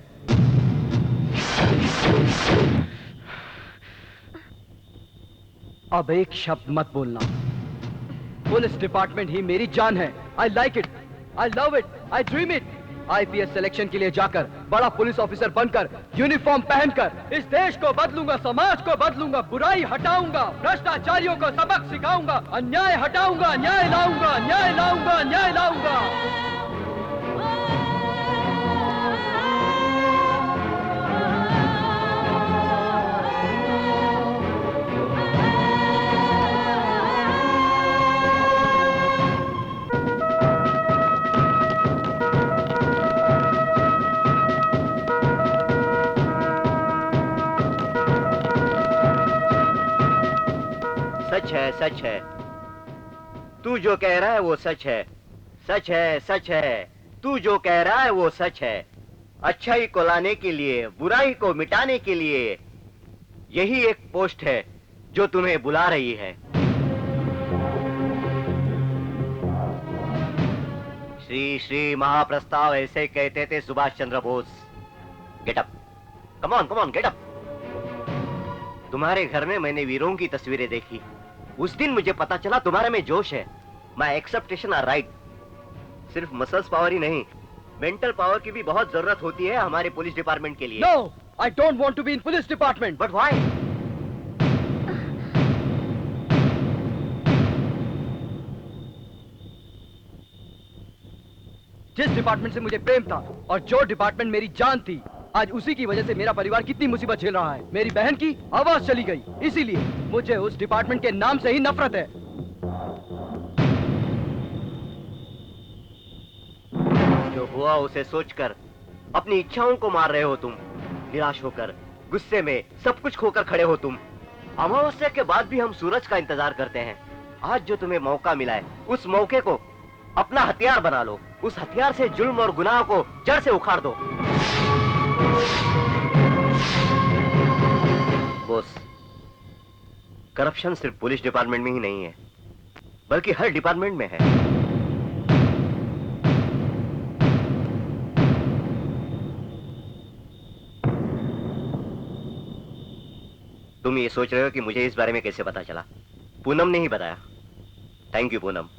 अब एक शब्द मत बोलना। पुलिस डिपार्टमेंट ही मेरी जान है। I like it, I love it, I dream it. IPS selection के लिए जाकर, बड़ा पुलिस ऑफिसर बनकर, यूनिफॉर्म पहनकर इस देश को बदलूंगा, समाज को बदलूंगा, बुराई हटाऊंगा, भ्रष्टाचारियों को सबक सिखाऊंगा, अन्याय हटाऊंगा, न्याय लाऊंगा, न्याय लाऊंगा, न्याय लाऊंगा। सच है, तू जो कह रहा है वो सच है, सच है, सच है, तू जो कह रहा है वो सच है। अच्छाई को लाने के लिए, बुराई को मिटाने के लिए यही एक पोस्ट है जो तुम्हें बुला रही है। श्री श्री महाप्रस्ताव ऐसे कहते थे Subhash Chandra Bose. Get up, come on get up. तुम्हारे घर में मैंने वीरों की तस्वीरें देखी। उस दिन मुझे पता चला तुम्हारे में जोश है। My expectation are right. सिर्फ मसल्स पावर ही नहीं, मेंटल पावर की भी बहुत जरूरत होती है हमारे पुलिस डिपार्टमेंट के लिए। No, I don't want to be in police department. But why? जिस डिपार्टमेंट से मुझे प्रेम था और जो डिपार्टमेंट मेरी जान थी, आज उसी की वजह से मेरा परिवार कितनी मुसीबत झेल रहा है। मेरी बहन की आवाज चली गई, इसीलिए मुझे उस डिपार्टमेंट के नाम से ही नफरत है। जो हुआ उसे सोचकर अपनी इच्छाओं को मार रहे हो तुम। निराश होकर, गुस्से में, सब कुछ खोकर खड़े हो तुम। अमावस्या के बाद भी हम सूरज का इंतजार करते हैं। आज जो तुम्हें मौका मिला है, उस मौके को अपना हथियार बना लो। उस हथियार से जुल्म और गुनाह को जड़ से उखाड़ दो। बॉस, करप्शन सिर्फ पुलिस डिपार्टमेंट में ही नहीं है, बल्कि हर डिपार्टमेंट में है। तुम ये सोच रहे हो कि मुझे इस बारे में कैसे पता चला? पूनम ने ही बताया। Thank you Poonam.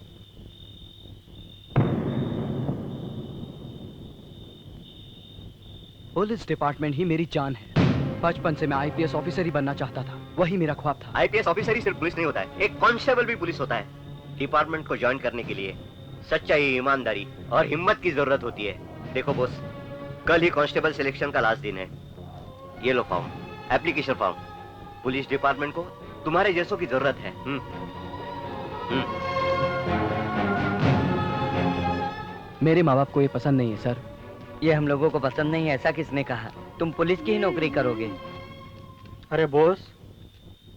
Police department ही मेरी जान है। बचपन से मैं आईपीएस ऑफिसर ही बनना चाहता था, वही मेरा ख्वाब था। आईपीएस ऑफिसर ही सिर्फ पुलिस नहीं होता है, एक कांस्टेबल भी पुलिस होता है। डिपार्टमेंट को ज्वाइन करने के लिए सच्चाई, ईमानदारी और हिम्मत की जरूरत होती है। देखो बॉस, कल ही कांस्टेबल सिलेक्शन का लास्ट दिन है। ये लो form, application form. Police department को तुम्हारे जैसों की जरूरत है। मेरे माँ बाप को ये पसंद नहीं है सर। ये हम लोगों को पसंद नहीं है, ऐसा किसने कहा? तुम पुलिस की ही नौकरी करोगे। अरे बॉस,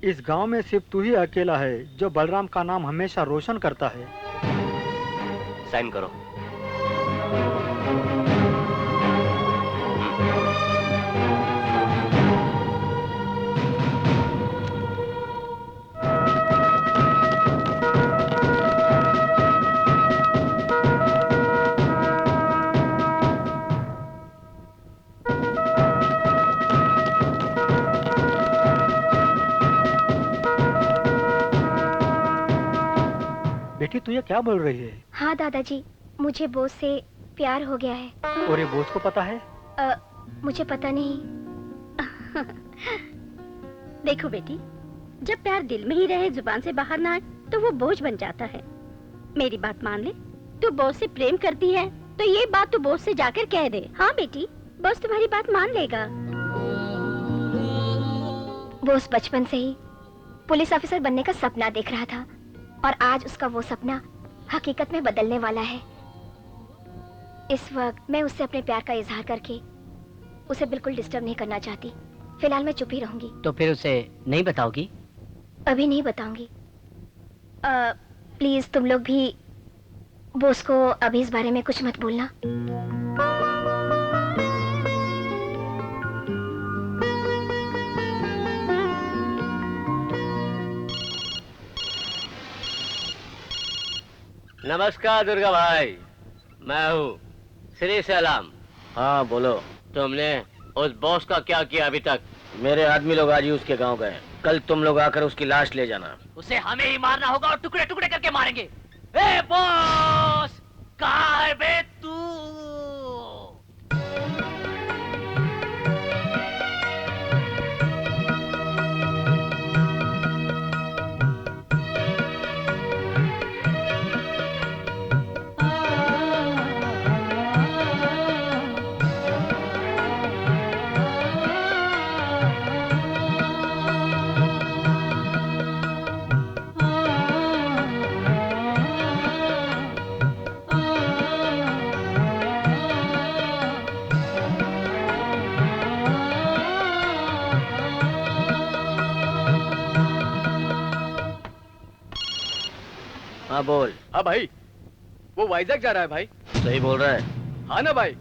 इस गांव में सिर्फ तू ही अकेला है जो बलराम का नाम हमेशा रोशन करता है। साइन करो। बेटी तू ये क्या बोल रही है? हाँ दादाजी, मुझे बोस से प्यार हो गया है। और ये बोस को पता है? मुझे पता नहीं। देखो बेटी, जब प्यार दिल में ही रहे, जुबान से बाहर ना आए, तो वो बोझ बन जाता है। मेरी बात मान ले, तू बोस से प्रेम करती है तो ये बात तू बोस से जाकर कह दे। हाँ बेटी, बोस तुम्हारी बात मान लेगा। बोस बचपन से ही पुलिस ऑफिसर बनने का सपना देख रहा था और आज उसका वो सपना हकीकत में बदलने वाला है। इस वक्त मैं उससे अपने प्यार का इजहार करके उसे बिल्कुल डिस्टर्ब नहीं करना चाहती। फिलहाल मैं चुप ही रहूंगी। तो फिर उसे नहीं बताओगी? अभी नहीं बताऊंगी। प्लीज तुम लोग भी बोस को अभी इस बारे में कुछ मत बोलना। नमस्कार दुर्गा भाई, मैं हूँ श्री सलाम। हाँ बोलो। तुमने उस बॉस का क्या किया अभी तक? मेरे आदमी लोग आज ही उसके गांव गए। कल तुम लोग आकर उसकी लाश ले जाना। उसे हमें ही मारना होगा और टुकड़े टुकड़े करके मारेंगे। ए बॉस, कहाँ है बे तू? हाँ बोल। हाँ भाई, वो वाइजैक जा रहा है भाई। सही बोल रहा है। हाँ ना भाई।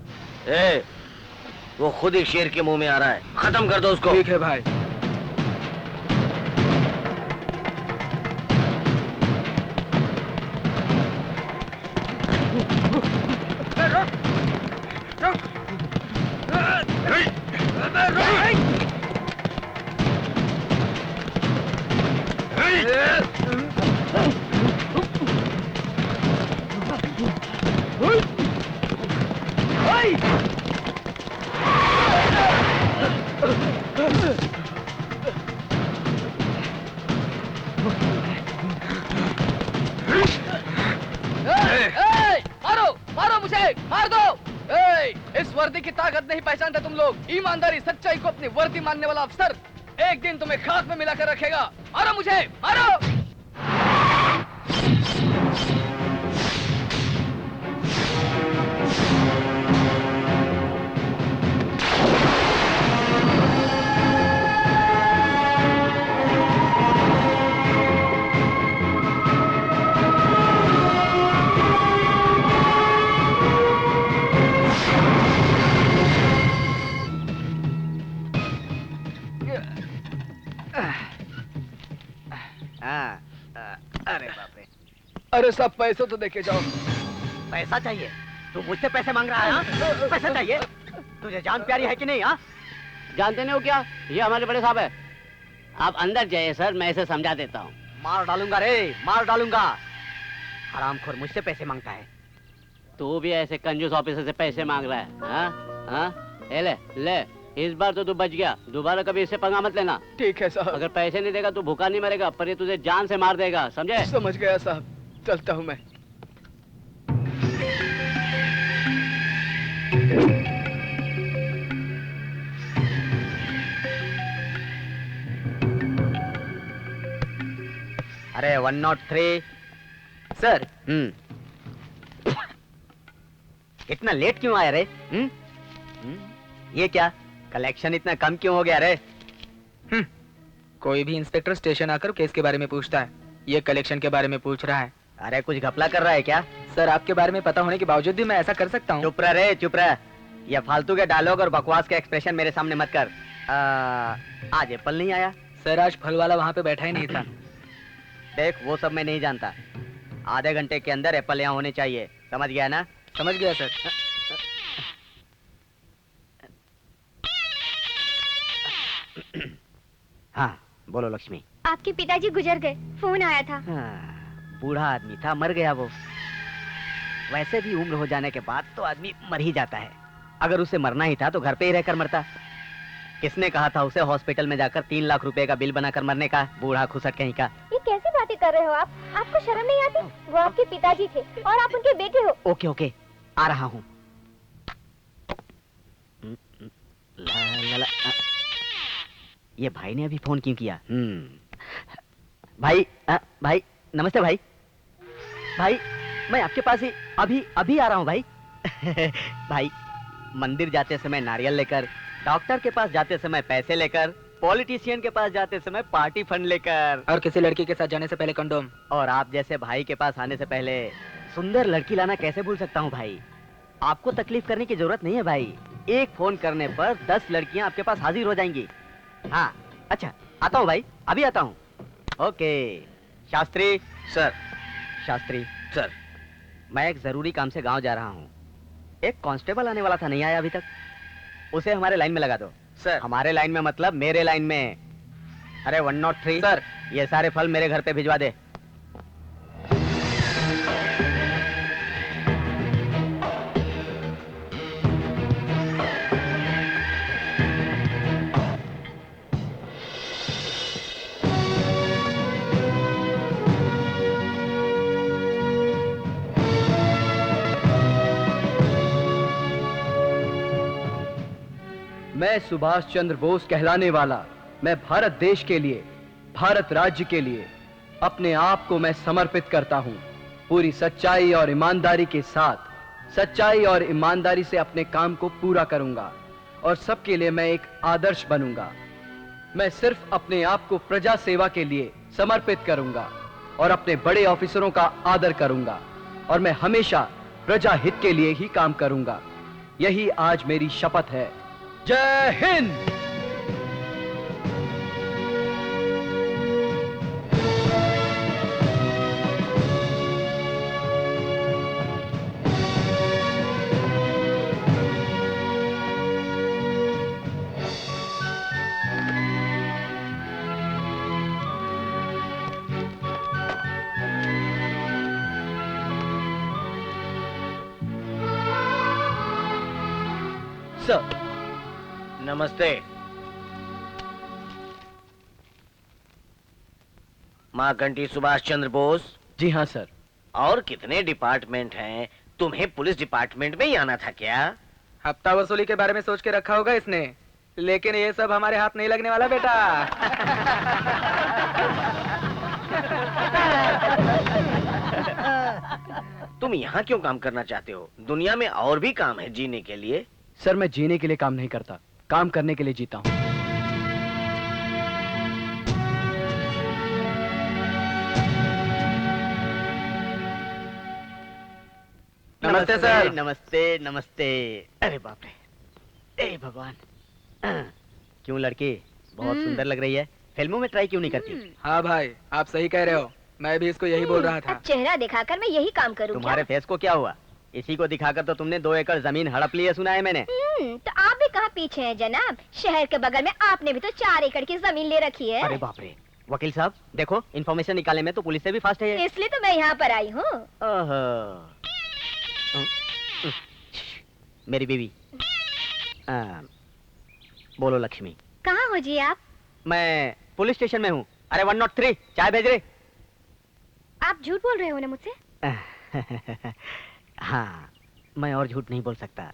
ए, वो खुद ही शेर के मुंह में आ रहा है, खत्म कर दो उसको। ठीक है भाई। इस वर्दी की ताकत नहीं पहचानते तुम लोग। ईमानदारी सच्चाई को अपनी वर्दी मानने वाला अफसर एक दिन तुम्हें खाक में मिलाकर रखेगा। मारो मुझे, मारो। अरे बाप रे। अरे सब पैसे तो देके जाओ। पैसा चाहिए? तू मुझसे पैसे मांग रहा है? हाँ? पैसा चाहिए? तुझे जान प्यारी है कि नहीं? हाँ, जानते नहीं हो क्या, ये हमारे बड़े साहब है। आप अंदर जाइए सर, मैं इसे समझा देता हूँ। मार डालूंगा रे, मार डालूंगा। हरामखोर मुझसे पैसे मांगता है। तू भी ऐसे कंजूस ऑफिसर से पैसे मांग रहा है? हाँ हाँ, ले ले, इस बार तो तू बच गया, दोबारा कभी इससे पंगा मत लेना। ठीक है साहब। अगर पैसे नहीं देगा तो भूखा नहीं मरेगा, पर ये तुझे जान से मार देगा, समझे? समझ गया साहब, चलता हूँ मैं। अरे 103 सर। इतना लेट क्यों आया रे? ये क्या कलेक्शन इतना कम क्यों हो गया रे? कोई भी इंस्पेक्टर स्टेशन आकर केस के बारे में पूछता है, ये कलेक्शन के बारे में पूछ रहा है। अरे कुछ घपला कर रहा है क्या? सर, आपके बारे में पता होने के बावजूद भी मैं ऐसा कर सकता हूँ? चुप रह रे, चुप रह। ये फालतू के डायलॉग और बकवास के एक्सप्रेशन मेरे सामने मत कर। आज एप्पल नहीं आया? सर, आज फल वाला वहाँ पे बैठा ही नहीं था। देख, वो सब मैं नहीं जानता। आधे घंटे के अंदर एप्पल यहाँ होने चाहिए, समझ गया ना? समझ गया सर। हाँ बोलो लक्ष्मी। आपके पिताजी गुजर गए, फोन आया था। हाँ, बूढ़ा आदमी था, मर गया वो। वैसे भी उम्र हो जाने के बाद तो आदमी मर ही जाता है। अगर उसे मरना ही था तो घर पे ही रहकर मरता। किसने कहा था उसे हॉस्पिटल में जाकर 3 लाख रुपए का बिल बनाकर मरने का? बूढ़ा खुसट कहीं का। ये कैसी बातें कर रहे हो आप? आपको शर्म नहीं आती? वो आपके पिताजी थे और आप उनके बेटे हो। ओके ओके, आ रहा हूँ। ये भाई ने अभी फोन क्यों किया? भाई भाई नमस्ते भाई। भाई मैं आपके पास ही अभी आ रहा हूँ भाई। भाई, मंदिर जाते समय नारियल लेकर, डॉक्टर के पास जाते समय पैसे लेकर, पॉलिटिशियन के पास जाते समय पार्टी फंड लेकर, और किसी लड़की के साथ जाने से पहले कंडोम। और आप जैसे भाई के पास आने से पहले सुंदर लड़की लाना कैसे भूल सकता हूँ भाई? आपको तकलीफ करने की जरूरत नहीं है भाई। एक फोन करने पर 10 लड़कियां आपके पास हाजिर हो जाएंगी। हाँ अच्छा, आता हूँ भाई, अभी आता हूँ। Okay. Shastri sir. Shastri sir, मैं एक जरूरी काम से गांव जा रहा हूँ। एक कांस्टेबल आने वाला था, नहीं आया अभी तक। उसे हमारे लाइन में लगा दो। सर। हमारे लाइन में मतलब मेरे लाइन में। अरे 103 सर, ये सारे फल मेरे घर पे भिजवा दे। मैं सुभाष चंद्र बोस कहलाने वाला, मैं भारत देश के लिए, भारत राज्य के लिए अपने आप को मैं समर्पित करता हूं। पूरी सच्चाई और ईमानदारी के साथ, सच्चाई और ईमानदारी से अपने काम को पूरा करूंगा और सबके लिए मैं एक आदर्श बनूंगा। मैं सिर्फ अपने आप को प्रजा सेवा के लिए समर्पित करूंगा और अपने बड़े ऑफिसरों का आदर करूंगा और मैं हमेशा प्रजा हित के लिए ही काम करूंगा। यही आज मेरी शपथ है। जय हिंद। सर, नमस्ते। माँ घंटी सुभाष चंद्र बोस। जी हाँ सर। और कितने डिपार्टमेंट हैं? तुम्हें पुलिस डिपार्टमेंट में ही आना था क्या? हफ्ता वसूली के बारे में सोच के रखा होगा इसने, लेकिन ये सब हमारे हाथ नहीं लगने वाला बेटा। तुम यहाँ क्यों काम करना चाहते हो? दुनिया में और भी काम है जीने के लिए। सर, मैं जीने के लिए काम नहीं करता, काम करने के लिए जीता हूँ। नमस्ते सर। नमस्ते नमस्ते। अरे बाप रे, ए भगवान। क्यों लड़की बहुत सुंदर लग रही है, फिल्मों में ट्राई क्यों नहीं करती? हाँ भाई, आप सही कह रहे हो, मैं भी इसको यही बोल रहा था। अब चेहरा दिखाकर मैं यही काम करूँ। तुम्हारे फेस को क्या हुआ? इसी को दिखाकर तो तुमने 2 एकड़ जमीन हड़प ली है, सुना है मैंने। तो आप भी कहाँ पीछे हैं जनाब? शहर के बगल में आपने भी तो 4 एकड़ की जमीन ले रखी है। अरे बाप रे, वकील साहब देखो, इन्फॉर्मेशन निकालने में तो पुलिस से भी फास्ट है ये। इसलिए तो मैं यहाँ पर आई हूँ। मेरी बीवी। बोलो लक्ष्मी। कहाँ हो जी आप? मैं पुलिस स्टेशन में हूँ। अरे 103 चाय भेज रहे। आप झूठ बोल रहे हो ना मुझसे? हाँ, मैं और झूठ नहीं बोल सकता।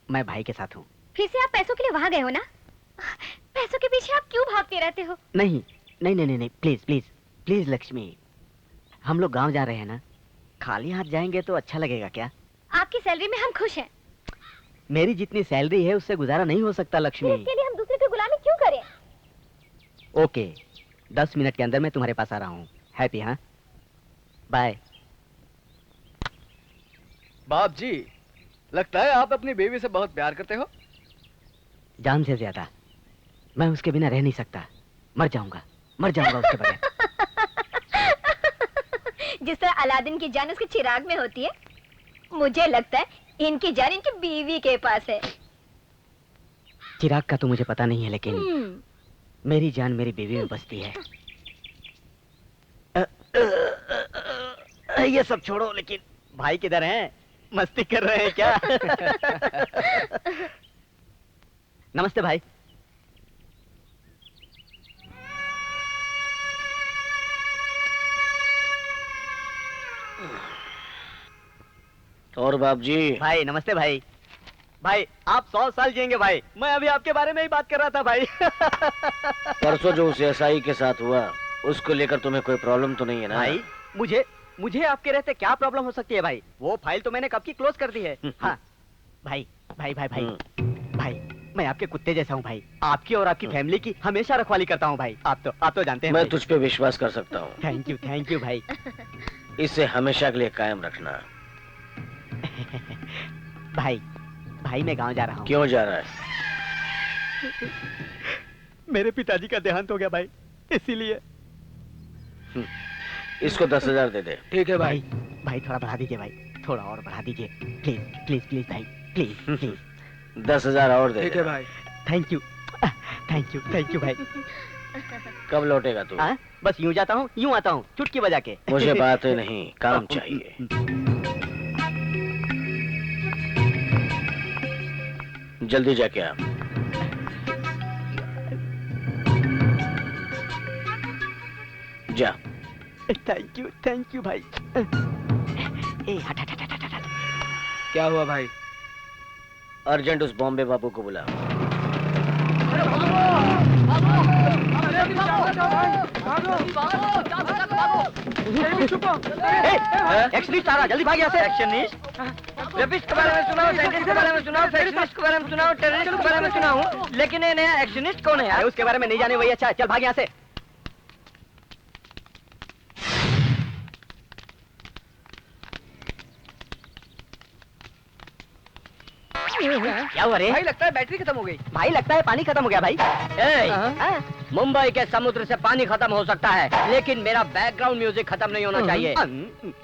मैं भाई के साथ हूँ। फिर से आप पैसों के लिए वहाँ गए हो ना? पैसों के पीछे आप क्यों भागते रहते हो? नहीं नहीं नहीं नहीं, प्लीज प्लीज प्लीज लक्ष्मी, हम लोग गांव जा रहे हैं ना, खाली हाथ जाएंगे तो अच्छा लगेगा क्या? आपकी सैलरी में हम खुश हैं। मेरी जितनी सैलरी है उससे गुजारा नहीं हो सकता लक्ष्मी। इसके लिए हम दूसरे की गुलामी क्यों करें? ओके, 10 मिनट के अंदर मैं तुम्हारे पास आ रहा हूँ। हैप्पी? हाँ, बाय। बाप जी, लगता है आप अपनी बीवी से बहुत प्यार करते हो। जान से ज्यादा। मैं उसके बिना रह नहीं सकता, मर जाऊंगा उसके बगैर। जिस तरह अलादीन की जान उसके चिराग में होती है, मुझे लगता है इनकी जान इनकी बीवी के पास है। चिराग का तो मुझे पता नहीं है, लेकिन मेरी जान मेरी बीवी में बसती है। ये सब छोड़ो, लेकिन भाई किधर हैं? मस्ती कर रहे हैं क्या? नमस्ते भाई। और बाप जी। भाई नमस्ते भाई। भाई आप 100 साल जिएंगे भाई। मैं अभी आपके बारे में ही बात कर रहा था भाई। परसों जो उस एसआई के साथ हुआ, उसको लेकर तुम्हें कोई प्रॉब्लम तो नहीं है ना? भाई मुझे आपके रहते क्या प्रॉब्लम हो सकती है भाई? वो फाइल तो मैंने कब की क्लोज कर दी है। हाँ भाई भाई भाई भाई भाई, मैं आपके कुत्ते जैसा हूँ भाई। आपकी और आपकी फैमिली की हमेशा रखवाली करता हूँ भाई। आप तो जानते हैं। मैं तुझ पे विश्वास कर सकता हूँ। थैंक यू भाई। इसे हमेशा के लिए कायम रखना। भाई मैं गांव जा रहा हूँ। क्यों जा रहा है? मेरे पिताजी का देहांत हो गया भाई, इसीलिए। इसको 10,000 दे दे। ठीक है भाई। भाई थोड़ा बढ़ा दीजिए भाई, थोड़ा और बढ़ा दीजिए प्लीज प्लीज प्लीज भाई, प्लीज 10,000 और दे। ठीक है भाई। थैंक यू भाई। कब लौटेगा तू? बस यूं जाता हूँ यूं आता हूँ, चुटकी बजा के। मुझे बातें नहीं, काम चाहिए। जल्दी जाके आ। जा। थैंक यू भाई। क्या हुआ भाई? अर्जेंट उस बॉम्बे बाबू को बुला। एक्शनिस्ट आ रहा, जल्दी भाग यहाँ से। एक्शनिस्ट? रेपिस्ट के बारे में सुनाओ, साइंटिस्ट के बारे में सुनाओ, साइंटिस्ट के बारे में सुनाओ, टेररिस्ट के बारे में सुनाओ, लेकिन ये नया एक्शनिस्ट कौन है यार? उसके बारे में नहीं जाने वही अच्छा, चल भाग यहाँ से। क्या हुआ रे? भाई लगता है बैटरी खत्म हो गई। भाई लगता है पानी खत्म हो गया भाई। मुंबई के समुद्र से पानी खत्म हो सकता है, लेकिन मेरा बैकग्राउंड म्यूजिक खत्म नहीं होना चाहिए,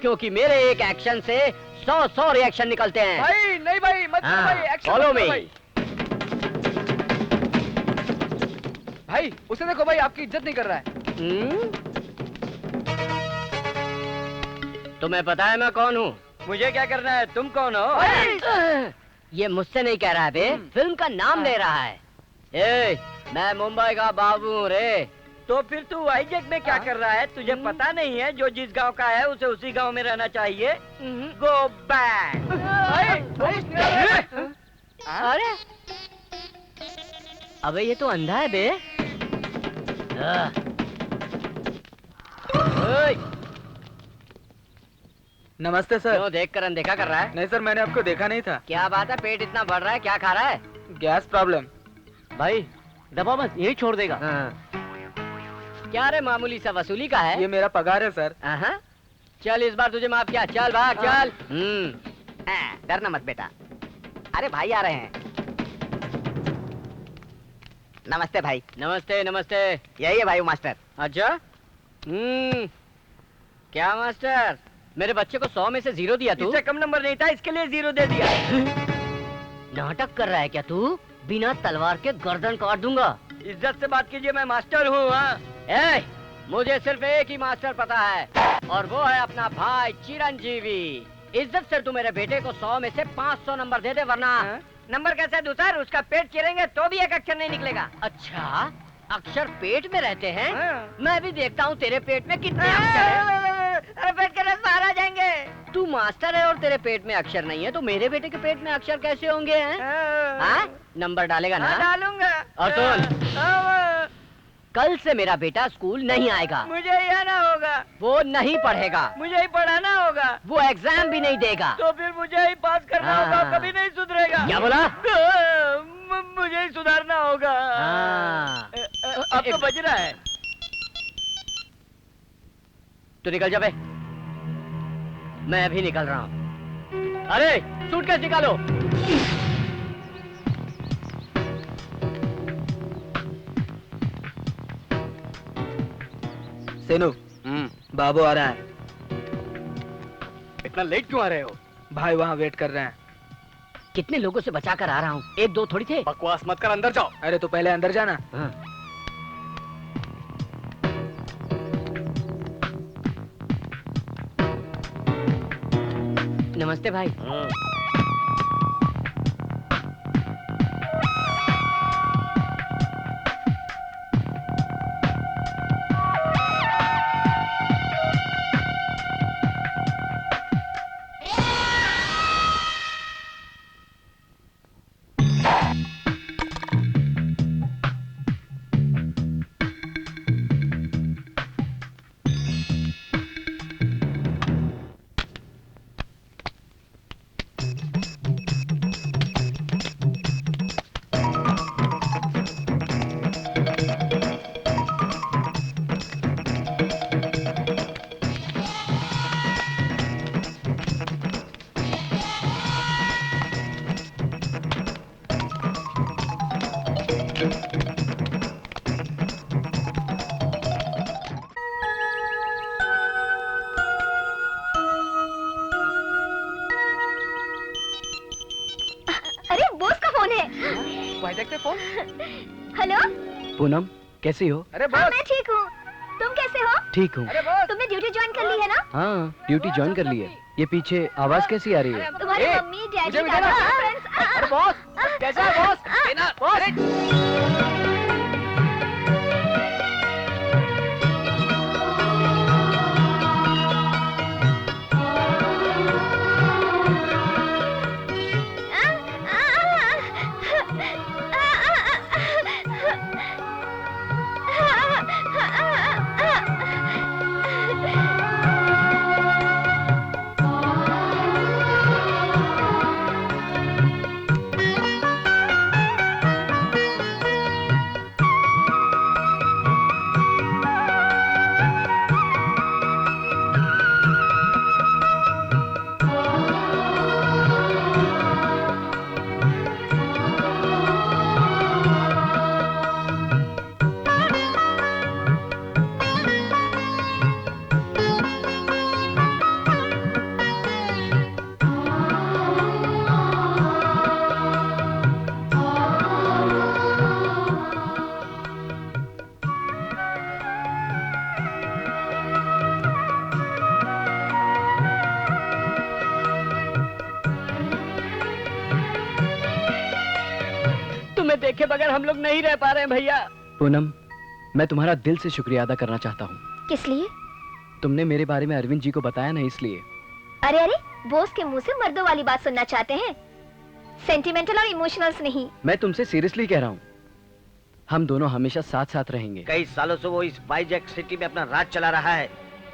क्योंकि मेरे एक एक्शन से 100 रिएक्शन निकलते हैं। भाई नहीं भाई, मत करो भाई, एक्शन फॉलो मत करो मी। भाई। भाई उसे देखो भाई, आपकी इज्जत नहीं कर रहा है। तुम्हें पता है मैं कौन हूँ? मुझे क्या करना है? तुम कौन हो? ये मुझसे नहीं कह रहा है बे, फिल्म का नाम ले रहा है। ए, मैं मुंबई का बाबू हूँ रे। तो फिर तू हाईजैक में क्या कर रहा है? तुझे पता नहीं है जो जिस गांव का है उसे उसी गांव में रहना चाहिए। Go back. अरे अबे ये तो अंधा है बे। नमस्ते सर। क्यों देख कर अनदेखा कर रहा है? नहीं सर, मैंने आपको देखा नहीं था। क्या बात है, पेट इतना बढ़ रहा है, क्या खा रहा है? Gas problem. भाई दबा मत, यही छोड़ देगा। क्या रे, मामूली सा वसूली का है? ये मेरा पगार है सर। चल इस बार तुझे माफ किया, चल भाग चल। डरना मत बेटा। अरे भाई आ रहे हैं। नमस्ते भाई। नमस्ते नमस्ते। यही है भाई वो मास्टर। अच्छा क्या मास्टर, मेरे बच्चे को 100 में से 0 दिया तू? इससे कम नंबर नहीं था, इसके लिए 0 दे दिया। नाटक कर रहा है क्या तू? बिना तलवार के गर्दन काट दूंगा। इज्जत से बात कीजिए, मैं मास्टर हूँ। मुझे सिर्फ एक ही मास्टर पता है, और वो है अपना भाई चिरंजीवी। इज्जत से तू मेरे बेटे को 100 में से 500 नंबर दे दे, वरना नंबर कैसे दूं सर? उसका पेट चिरेंगे तो भी एक अक्षर नहीं निकलेगा। अच्छा, अक्षर पेट में रहते हैं? मैं भी देखता हूँ तेरे पेट में कितने अक्षर हैं। अरे पेट के रस बाहर आ जाएंगे। तू मास्टर है और तेरे पेट में अक्षर नहीं है, तो मेरे बेटे के पेट में अक्षर कैसे होंगे? नंबर डालेगा ना? डालूंगा। और सुन, कल से मेरा बेटा स्कूल नहीं आएगा। मुझे ही आना होगा। वो नहीं पढ़ेगा। मुझे ही पढ़ाना होगा। वो एग्जाम भी नहीं देगा। तो फिर मुझे ही पास करना होगा, कभी नहीं सुधरेगा। क्या बोला? मुझे ही सुधारना होगा। अब तो बज रहा है। तू निकल जा बे। मैं अभी निकल रहा हूँ। अरे सूटकेस निकालो। सेनु, बाबू आ रहा है। इतना लेट क्यों आ रहे हो? भाई वहाँ वेट कर रहे हैं। कितने लोगों से बचा कर आ रहा हूँ, 1-2 थोड़ी थे। बकवास मत कर, अंदर जाओ। अरे तो पहले अंदर जाना। नमस्ते भाई। हेलो पूनम, कैसी हो? अरे हाँ, मैं ठीक हूँ। तुम कैसे हो? ठीक हूँ। अरे बॉस, तुमने ड्यूटी ज्वाइन कर ली है ना? हाँ, ड्यूटी ज्वाइन कर ली है। ये पीछे आवाज कैसी आ रही है? तुम्हारी मम्मी, मुझे डैडी, भी दादा, देना। फ्रेंड्स। अरे बॉस, कैसा है बॉस? देना, बॉस। तुम्हें देखे बगैर हम लोग नहीं रह पा रहे हैं भैया। पूनम, मैं तुम्हारा दिल से शुक्रिया अदा करना चाहता हूँ। किस लिए? तुमने मेरे बारे में अरविंद जी को बताया ना, इसलिए। अरे अरे, बॉस के मुंह से मर्दों वाली बात सुनना चाहते हैं, सेंटिमेंटल और इमोशनल्स नहीं। मैं तुमसे सीरियसली कह रहा हूँ, हम दोनों हमेशा साथ साथ रहेंगे। कई सालों से वो इस बाइजैक सिटी में अपना राज चला रहा है।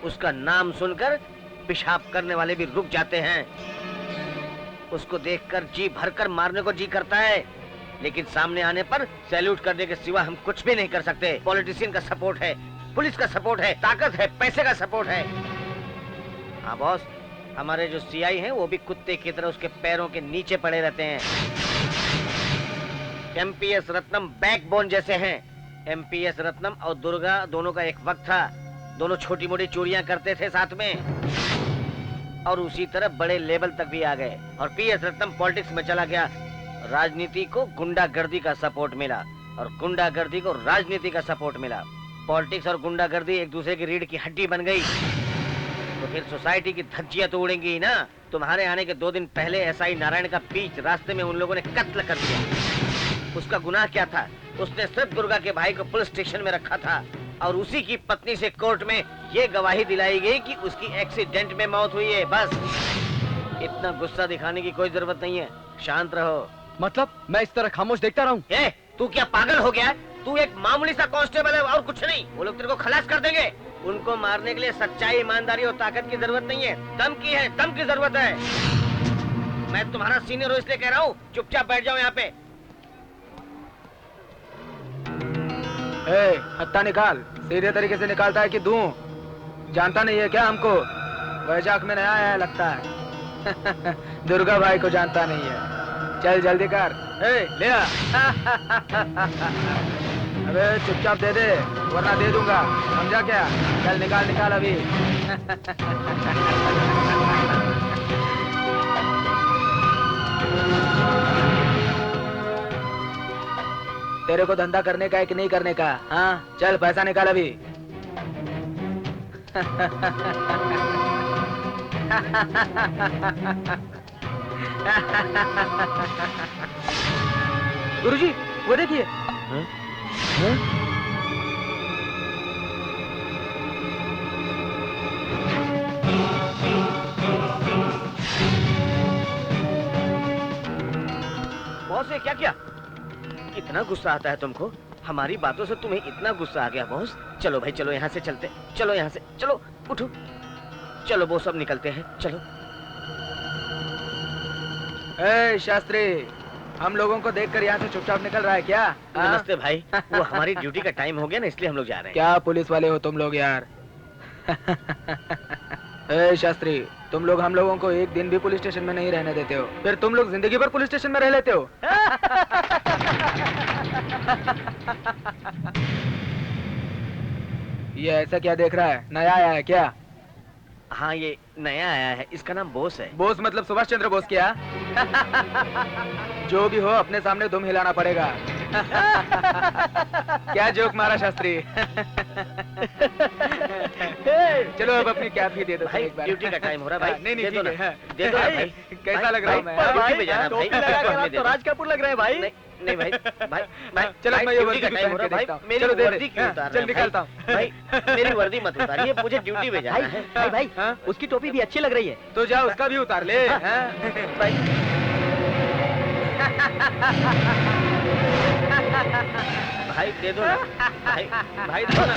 उसका नाम सुनकर पेशाब करने वाले भी रुक जाते हैं। उसको देखकर जी भरकर मारने को जी करता है, लेकिन सामने आने पर सैल्यूट करने के सिवा हम कुछ भी नहीं कर सकते। पॉलिटिशियन का सपोर्ट है, पुलिस का सपोर्ट है, ताकत है, पैसे का सपोर्ट है। हाँ बॉस, हमारे जो सीआई हैं वो भी कुत्ते की तरह उसके पैरों के नीचे पड़े रहते हैं। एमपीएस रत्नम बैकबोन जैसे हैं। एमपीएस रत्नम और दुर्गा दोनों का एक वक्त था, दोनों छोटी मोटी चोरियां करते थे साथ में, और उसी तरह बड़े लेवल तक भी आ गए। और पीएस रत्नम पॉलिटिक्स में चला गया। राजनीति को गुंडागर्दी का सपोर्ट मिला और गुंडागर्दी को राजनीति का सपोर्ट मिला। पॉलिटिक्स और गुंडागर्दी एक दूसरे की रीढ़ की हड्डी बन गई, तो फिर सोसाइटी की धज्जियां तो उड़ेंगी ना। तुम्हारे आने के 2 दिन पहले एसआई नारायण का बीच रास्ते में उन लोगों ने कत्ल कर दिया। उसका गुनाह क्या था? उसने सिर्फ दुर्गा के भाई को पुलिस स्टेशन में रखा था, और उसी की पत्नी से कोर्ट में ये गवाही दिलाई गई कि उसकी एक्सीडेंट में मौत हुई है। बस इतना गुस्सा दिखाने की कोई जरूरत नहीं है, शांत रहो। मतलब मैं इस तरह खामोश देखता रहूं? तू क्या पागल हो गया? तू एक मामूली सा कांस्टेबल है और कुछ नहीं। वो लोग तेरे को खलास कर देंगे। उनको मारने के लिए सच्चाई, ईमानदारी और ताकत की जरूरत नहीं है, दम की है, दम की जरूरत है। मैं तुम्हारा सीनियर हूँ इसलिए कह रहा हूँ, चुपचाप बैठ जाओ यहाँ पे। हत्था निकाल। सीधे तरीके से निकालता है कि दूं? जानता नहीं है क्या हमको? वैजाक में नया आया लगता है। दुर्गा भाई को जानता नहीं है। चल जल्दी कर। ले आ। अबे चुपचाप दे दे, वरना दे दूंगा, समझा क्या? चल निकाल निकाल अभी। तेरे को धंधा करने का है कि नहीं करने का? हाँ चल पैसा निकाल अभी। गुरुजी वो देखिए। बॉस ये क्या किया? इतना गुस्सा आता है तुमको? हमारी बातों से तुम्हें इतना गुस्सा आ गया बॉस? चलो भाई चलो, यहाँ से चलते, चलो यहाँ से, चलो उठो, चलो वो सब निकलते हैं, चलो। शास्त्री, हम लोगों को देखकर यहाँ से चुपचाप निकल रहा है क्या? नमस्ते भाई, वो हमारी ड्यूटी का टाइम हो गया ना, इसलिए हम लोग जा रहे हैं। क्या पुलिस वाले हो तुम लोग यार? शास्त्री, तुम लोग हम लोगों को एक दिन भी पुलिस स्टेशन में नहीं रहने देते हो, फिर तुम लोग जिंदगी भर पुलिस स्टेशन में रह लेते हो। ये ऐसा क्या देख रहा है? नया आया है क्या? हाँ ये नया आया है, इसका नाम बोस है। बोस मतलब सुभाष चंद्र बोस क्या? जो भी हो अपने सामने दुम हिलाना पड़ेगा। क्या जोक मारा शास्त्री। चलो अब अपनी कैप ही दे दो भाई, एक बार। ड्यूटी का टाइम हो रहा है भाई। नहीं दे दो ना, दे दो भाई। कैसा लग रहा हूँ मैं? ड्यूटी पे जाना भाई। तो राज कपूर लग रहा है भाई। नहीं भाई, भाई भाई चलो मैं ये ड्यूटी का वर्दी टाइम हो रहा है भाई। पहन के मेरी देखता हूँ। चलो दे वर्दी दे। क्यों हाँ, उतार चल रहे निकालता हैं हूँ। भाई? मेरी वर्दी मत उतारिए, मुझे ड्यूटी पे जाना है। भाई उसकी टोपी भी अच्छी लग रही है। तो जा उसका भी उतार ले। भाई भाई दे दो ना, भाई भाई दो ना।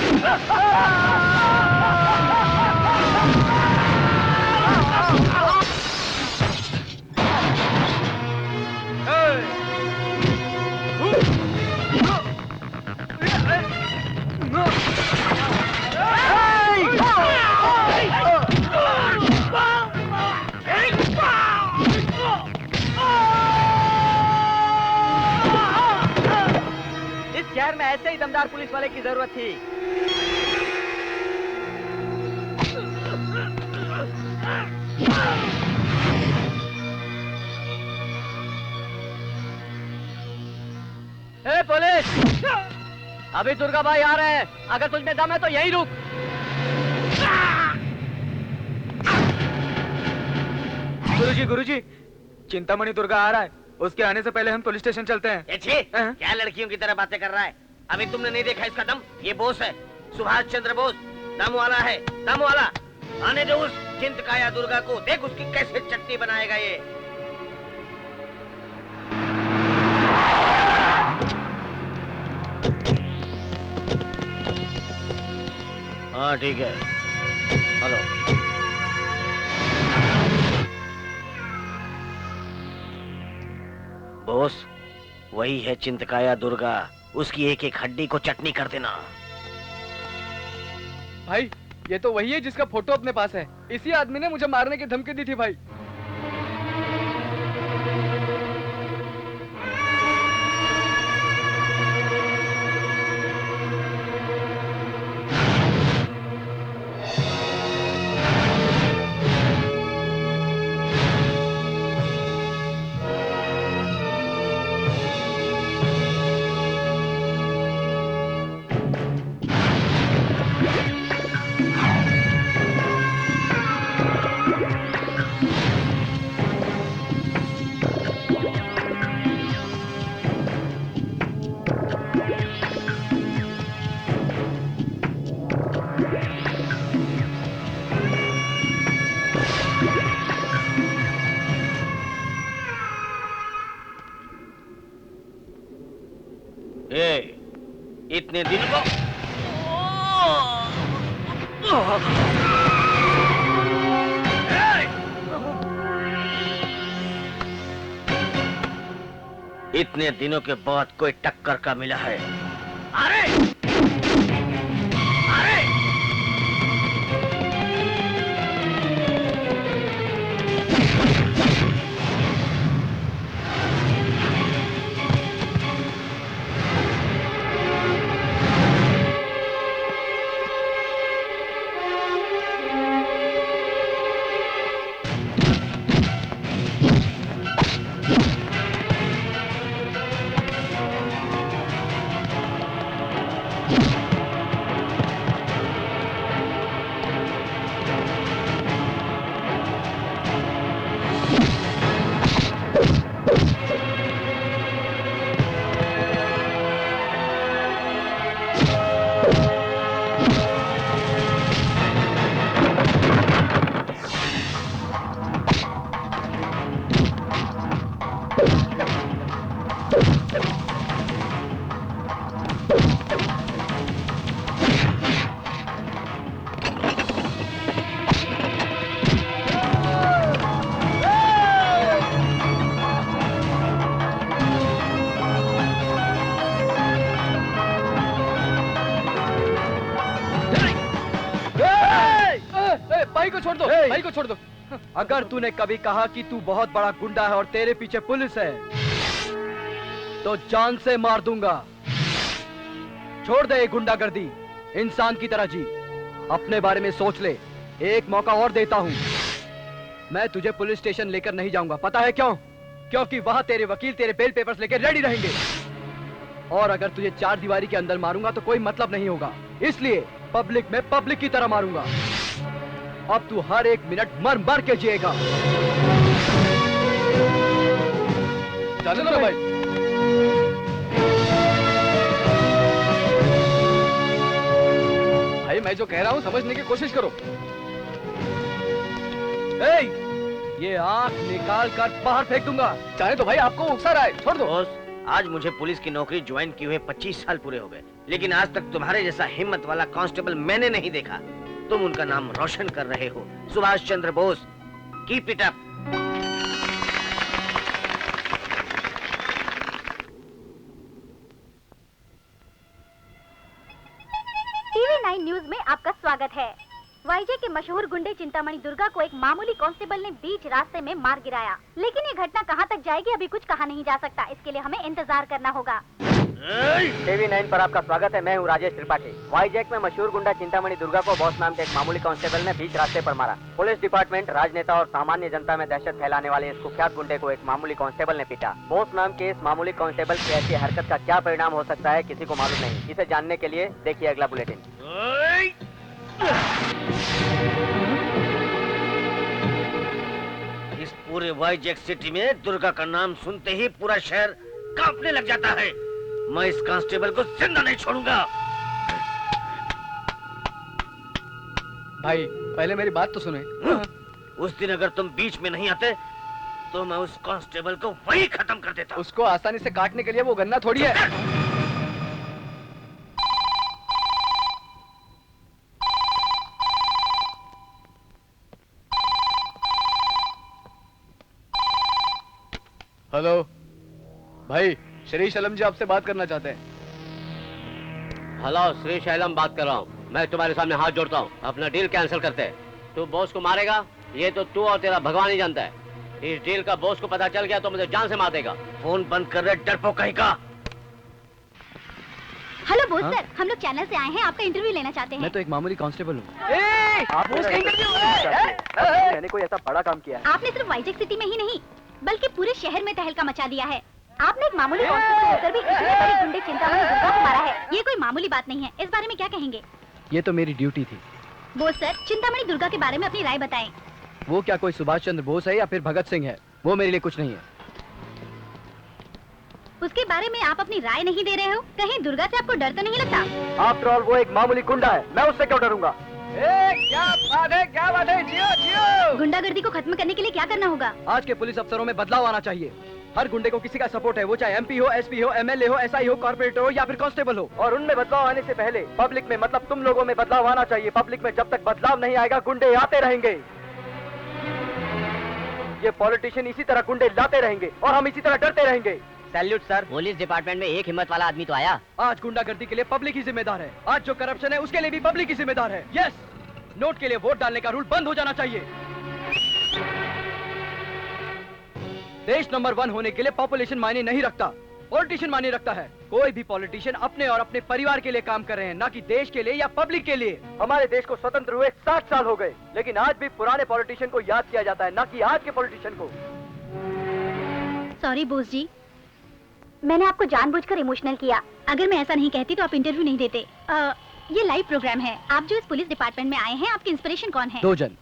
इस शहर में ऐसे ही दमदार पुलिस वाले की जरूरत थी। ए पुलिस, अभी दुर्गा भाई आ रहे हैं, अगर तुझ में दम है तो यहीं रुक। गुरुजी, गुरुजी, चिंतामणि दुर्गा आ रहा है। उसके आने से पहले हम पुलिस स्टेशन चलते हैं। ये छी, क्या लड़कियों की तरह बातें कर रहा है? अभी तुमने नहीं देखा इसका दम? ये बोस है, सुभाष चंद्र बोस। दम वाला है, दम वाला। आने दो उस चिंतकाया दुर्गा को, देख उसकी कैसे चटनी बनाएगा ये। हाँ ठीक है, हेलो। बोस, वही है चिंतकाया दुर्गा, उसकी एक एक हड्डी को चटनी कर देना। भाई ये तो वही है जिसका फोटो अपने पास है। इसी आदमी ने मुझे मारने की धमकी दी थी भाई। इतने दिन को इतने दिनों के बाद कोई टक्कर का मिला है। अरे अरे भाई को छोड़ दो, भाई को छोड़ दो। अगर तूने कभी कहा कि तू बहुत बड़ा गुंडा है और तेरे पीछे पुलिस है तो जान से मार दूंगा। छोड़ दे ये गुंडागर्दी, इंसान की तरह जी। अपने बारे में सोच ले। एक मौका और देता हूं। मैं तुझे पुलिस स्टेशन लेकर नहीं जाऊंगा, पता है क्यों? क्योंकि वहां तेरे वकील तेरे बेल पेपर्स लेकर रेडी रहेंगे। और अगर तुझे चार दीवारी के अंदर मारूंगा तो कोई मतलब नहीं होगा, इसलिए पब्लिक में पब्लिक की तरह मारूंगा। अब तू हर एक मिनट मर मर के जिएगा। चलो ना भाई। भाई मैं जो कह रहा हूं समझने की कोशिश करो। ये आंख निकाल कर बाहर फेंक दूंगा। चाहे तो भाई आपको उकसा रहा है, छोड़ दो। बॉस, आज मुझे पुलिस की नौकरी ज्वाइन किए हुए 25 साल पूरे हो गए, लेकिन आज तक तुम्हारे जैसा हिम्मत वाला कांस्टेबल मैंने नहीं देखा। तुम उनका नाम रोशन कर रहे हो, Subhash Chandra Bose. Keep it up. TV 9 news में आपका स्वागत है। वाईजे के मशहूर गुंडे चिंतामणि दुर्गा को एक मामूली कांस्टेबल ने बीच रास्ते में मार गिराया, लेकिन ये घटना कहां तक जाएगी अभी कुछ कहा नहीं जा सकता। इसके लिए हमें इंतजार करना होगा। टीवी 9 पर आपका स्वागत है। मैं हूँ राजेश त्रिपाठी। वाईजैक में मशहूर गुंडा चिंतामणि दुर्गा को बॉस नाम के एक मामूली कांस्टेबल ने बीच रास्ते पर मारा। पुलिस डिपार्टमेंट, राजनेता और सामान्य जनता में दहशत फैलाने वाले इस कुख्यात गुंडे को एक मामूली कांस्टेबल ने पीटा। बॉस नाम के इस मामूली कांस्टेबल की ऐसी हरकत का क्या परिणाम हो सकता है किसी को मालूम नहीं। इसे जानने के लिए देखिए अगला बुलेटिन। इस पूरे वाइजैक सिटी में दुर्गा का नाम सुनते ही पूरा शहर कांपने लग जाता है। मैं इस कांस्टेबल को जिंदा नहीं छोड़ूंगा। भाई पहले मेरी बात तो सुने। उस दिन अगर तुम बीच में नहीं आते तो मैं उस कांस्टेबल को वहीं खत्म कर देता। उसको आसानी से काटने के लिए वो गन्ना थोड़ी है। हेलो भाई, श्री शैलम जी आपसे बात करना चाहते हैं। हेलो, श्री शैलम बात कर रहा हूँ। मैं तुम्हारे सामने हाथ जोड़ता हूँ, अपना डील कैंसिल करते हैं। तू बॉस को मारेगा ये तो तू और तेरा भगवान ही जानता है। इस डील का बॉस को पता चल गया तो मुझे जान से मार देगा। फोन बंद कर रहे डरपोक कहीं का। हेलो बोस सर, हम लोग चैनल से आए हैं, आपका इंटरव्यू लेना चाहते हैं। मैं तो एक मामूली कांस्टेबल हूँ। मैंने कोई ऐसा बड़ा काम किया है। आपने सिर्फ वाइजैक सिटी में ही नहीं बल्कि पूरे शहर में तहलका मचा दिया है। आपने एक मामूली कांस्टेबल होकर भी इतने बड़े गुंडे चिंतामणि दुर्गा को मारा है। ये कोई मामूली बात नहीं है। इस बारे में क्या कहेंगे? ये तो मेरी ड्यूटी थी। बोस सर, चिंतामणि दुर्गा के बारे में अपनी राय बताएं। वो क्या कोई सुभाष चंद्र बोस है या फिर भगत सिंह है? वो मेरे लिए कुछ नहीं है। उसके बारे में आप अपनी राय नहीं दे रहे हो? कहीं दुर्गा से आपको डर तो नहीं लगता? आफ्टर ऑल वो एक मामूली गुंडा है, मैं उससे क्यों डरूंगा? क्या बात है, जियो जियो। गुंडागर्दी को खत्म करने के लिए क्या करना होगा? आज के पुलिस अफसरों में बदलाव आना चाहिए। हर गुंडे को किसी का सपोर्ट है, वो चाहे एमपी हो, एसपी हो, एमएलए हो, एसआई हो, कॉर्पोरेटर हो या फिर कांस्टेबल हो। और उनमें बदलाव आने से पहले पब्लिक में, मतलब तुम लोगों में बदलाव आना चाहिए। पब्लिक में जब तक बदलाव नहीं आएगा गुंडे आते रहेंगे। ये पॉलिटिशियन इसी तरह गुंडे लाते रहेंगे और हम इसी तरह डरते रहेंगे। Salute sir. पुलिस डिपार्टमेंट में एक हिम्मत वाला आदमी तो आया। आज गुंडागर्दी के लिए पब्लिक ही जिम्मेदार है। आज जो करप्शन है उसके लिए भी पब्लिक ही जिम्मेदार है। यस, नोट के लिए वोट डालने का रूल बंद हो जाना चाहिए। देश नंबर 1 होने के लिए पॉपुलेशन मायने नहीं रखता, पॉलिटिशियन मायने रखता है। कोई भी पॉलिटिशियन अपने और अपने परिवार के लिए काम कर रहे हैं, ना कि देश के लिए या पब्लिक के लिए। हमारे देश को स्वतंत्र हुए 60 साल हो गए, लेकिन आज भी पुराने पॉलिटिशियन को याद किया जाता है, ना कि आज के पॉलिटिशियन को। सॉरी बोस जी, मैंने आपको जानबूझकर इमोशनल किया। अगर मैं ऐसा नहीं कहती तो आप इंटरव्यू नहीं देते। ये लाइव प्रोग्राम है। आप जो इस पुलिस डिपार्टमेंट में आए हैं, आपकी इंस्पिरेशन कौन है? 2 जन।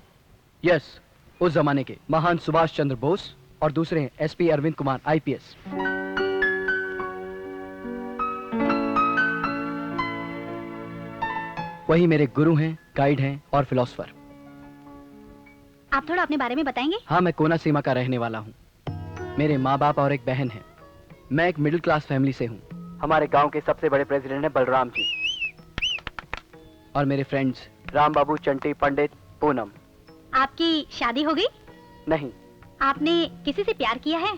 यस, उस जमाने के महान सुभाष चंद्र बोस और दूसरे हैं एसपी अरविंद कुमार आईपीएस। वही मेरे गुरु हैं, गाइड हैं और फिलोसफर। आप थोड़ा अपने बारे में बताएंगे? हाँ, मैं कोना सीमा का रहने वाला हूँ। मेरे माँ बाप और एक बहन है। मैं एक मिडिल क्लास फैमिली से हूँ। हमारे गांव के सबसे बड़े प्रेसिडेंट हैं बलराम जी। और मेरे फ्रेंड्स राम बाबू, चंटी, पंडित, पूनम। आपकी शादी हो गई? नहीं। आपने किसी से प्यार किया है?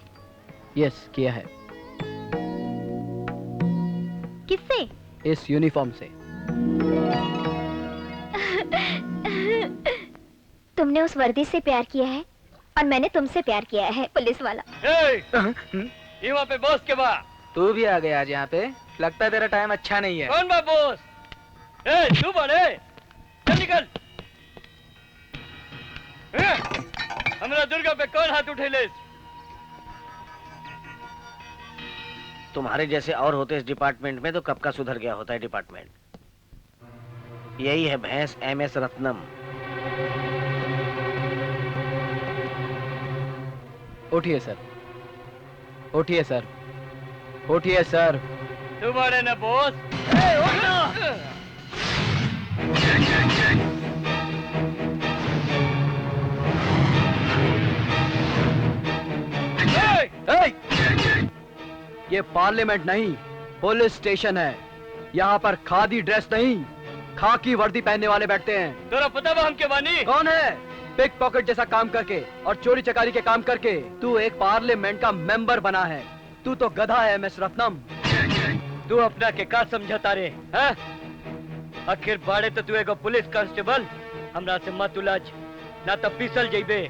यस, किया है। किससे? इस यूनिफॉर्म से। तुमने उस वर्दी से प्यार किया है और मैंने तुमसे प्यार किया है, पुलिस वाला। ये वहाँ पे बॉस के बा। तू भी आ गया आज यहाँ पे। लगता है तेरा टाइम अच्छा नहीं है। कौन बा बॉस? तू बड़े, चल निकल। हमरा दुर्गा पे कौन हाथ उठेले? तुम्हारे जैसे और होते इस डिपार्टमेंट में तो कब का सुधर गया होता है डिपार्टमेंट। यही है भैंस MS रत्नम। उठिए सर, उठिए सर, उठिए सर। तू बड़े ना बॉस। ये पार्लियामेंट नहीं, पुलिस स्टेशन है। यहाँ पर खादी ड्रेस नहीं, खाकी वर्दी पहनने वाले बैठते हैं। तेरा पता बा हम के बानी? कौन है? पिक पॉकेट जैसा काम करके और चोरी चकारी के काम करके तू एक पार्लियामेंट का मेंबर बना है। तू तो गधा है MS रत्नम। तू अपना के का समझता रे? आखिर बाड़े तो तू एगो पुलिस कांस्टेबल। हमरा से मत उलझ, ना तो पिसल जइबे।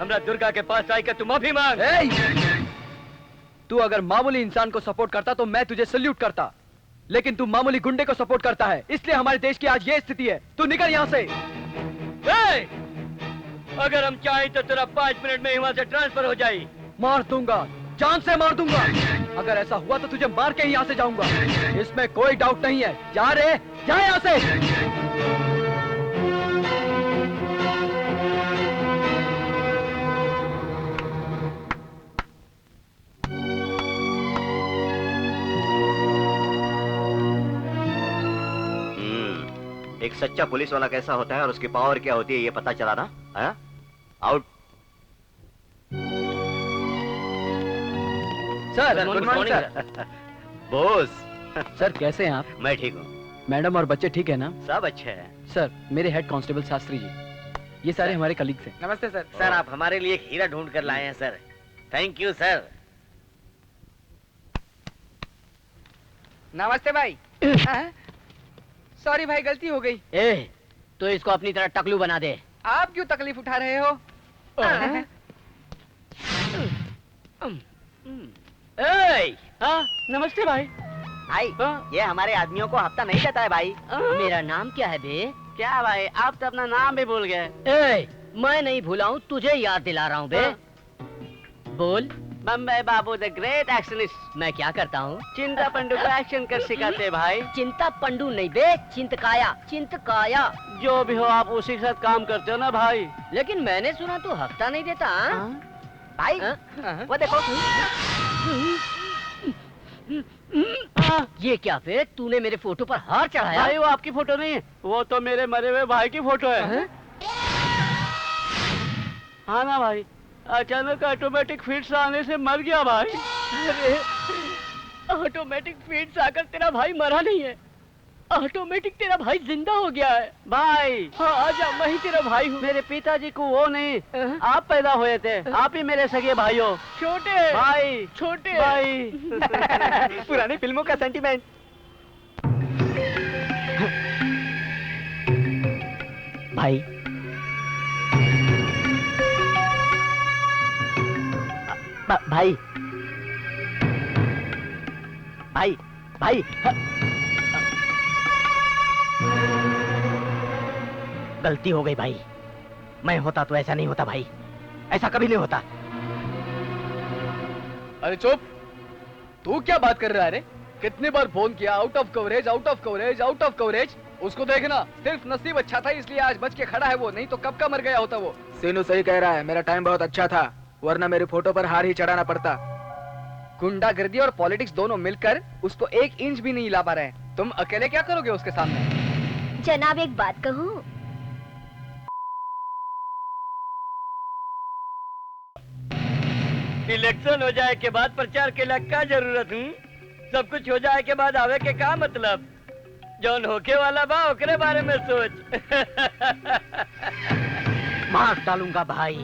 हमरा दुर्गा के पास आई के तू माफी मांग। तू अगर मामूली इंसान को सपोर्ट करता तो मैं तुझे सल्यूट करता, लेकिन तू मामूली गुंडे को सपोर्ट करता है, इसलिए हमारे देश की आज ये स्थिति है। तू निकल यहाँ से। अगर हम चाहें तो तेरा 5 मिनट में यहाँ से ट्रांसफर हो जाए। मार दूंगा, जान से मार दूंगा। अगर ऐसा हुआ तो तुझे मार के ही यहाँ से जाऊंगा, इसमें कोई डाउट नहीं है। जा रे, जा यहाँ से। एक सच्चा पुलिस वाला कैसा होता है और उसकी पावर क्या होती है ये पता चला ना? हाँ? Out. Sir good morning sir. Boss. Sir कैसे हैं आप? मैं ठीक हूँ। मैडम और बच्चे ठीक है ना? सब अच्छे हैं। सर मेरे हेड कांस्टेबल शास्त्री जी, ये सारे हमारे कलीग्स हैं। नमस्ते सर। सर आप हमारे लिए एक हीरा ढूंढ कर लाए हैं सर। Thank you sir. नमस्ते भाई। सॉरी भाई, गलती हो गई। ए, तो इसको अपनी तरह टकलू बना दे। आप क्यों तकलीफ उठा रहे हो? हाँ, नमस्ते भाई। भाई ये हमारे आदमियों को हफ्ता नहीं देता है भाई। मेरा नाम क्या है बे? क्या भाई, आप तो अपना नाम भी भूल गए। ए, मैं नहीं भूला हूँ, तुझे याद दिला रहा हूँ बे। बोल। बम्बई बाबू द ग्रेट एक्शनिस्ट। मैं क्या करता हूँ? चिंता पंडू को एक्शन कर सिखाते भाई। चिंता पंडू नहीं बे, चिंतकाया। चिंतकाया जो भी हो आप उसी के साथ काम करते हो ना भाई। लेकिन मैंने सुना तू हफ्ता नहीं देता। भाई वो देखो। ये क्या बे, तूने मेरे फोटो पर हार चढ़ाया? भाई वो आपकी फोटो नहीं है, वो तो मेरे मरे हुए भाई की फोटो है। हाँ ना भाई, अचानक ऑटोमेटिक फिट्स आने से मर गया भाई। अरे ऑटोमेटिक फीड्स आकर तेरा भाई मरा नहीं है, ऑटोमेटिक तेरा भाई जिंदा हो गया है। भाई हाँ आजा, मैं ही तेरा भाई हूँ। मेरे पिताजी को वो नहीं, आप पैदा हुए थे। आप ही मेरे सगे भाई हो। छोटे भाई, छोटे भाई। पुरानी फिल्मों का सेंटीमेंट। भाई भाई भाई भाई गलती हो गई भाई। मैं होता तो ऐसा नहीं होता भाई, ऐसा कभी नहीं होता। अरे चुप, तू क्या बात कर रहा है रे? कितने बार फोन किया, out of coverage, out of coverage, out of coverage. उसको देखना, सिर्फ नसीब अच्छा था इसलिए आज बच के खड़ा है वो, नहीं तो कब का मर गया होता वो। सीनू सही कह रहा है, मेरा टाइम बहुत अच्छा था, वरना मेरी फोटो पर हार ही चढ़ाना पड़ता। गुंडागर्दी और पॉलिटिक्स दोनों मिलकर उसको 1 इंच भी नहीं ला पा रहे हैं। तुम अकेले क्या करोगे उसके सामने? जनाब एक बात कहूँ? इलेक्शन हो जाए के बाद प्रचार के लग का जरूरत हूँ? सब कुछ हो जाए के बाद आवे के का मतलब? जौन होके वाला बा ओकरे बारे में सोच। मार डालूंगा भाई।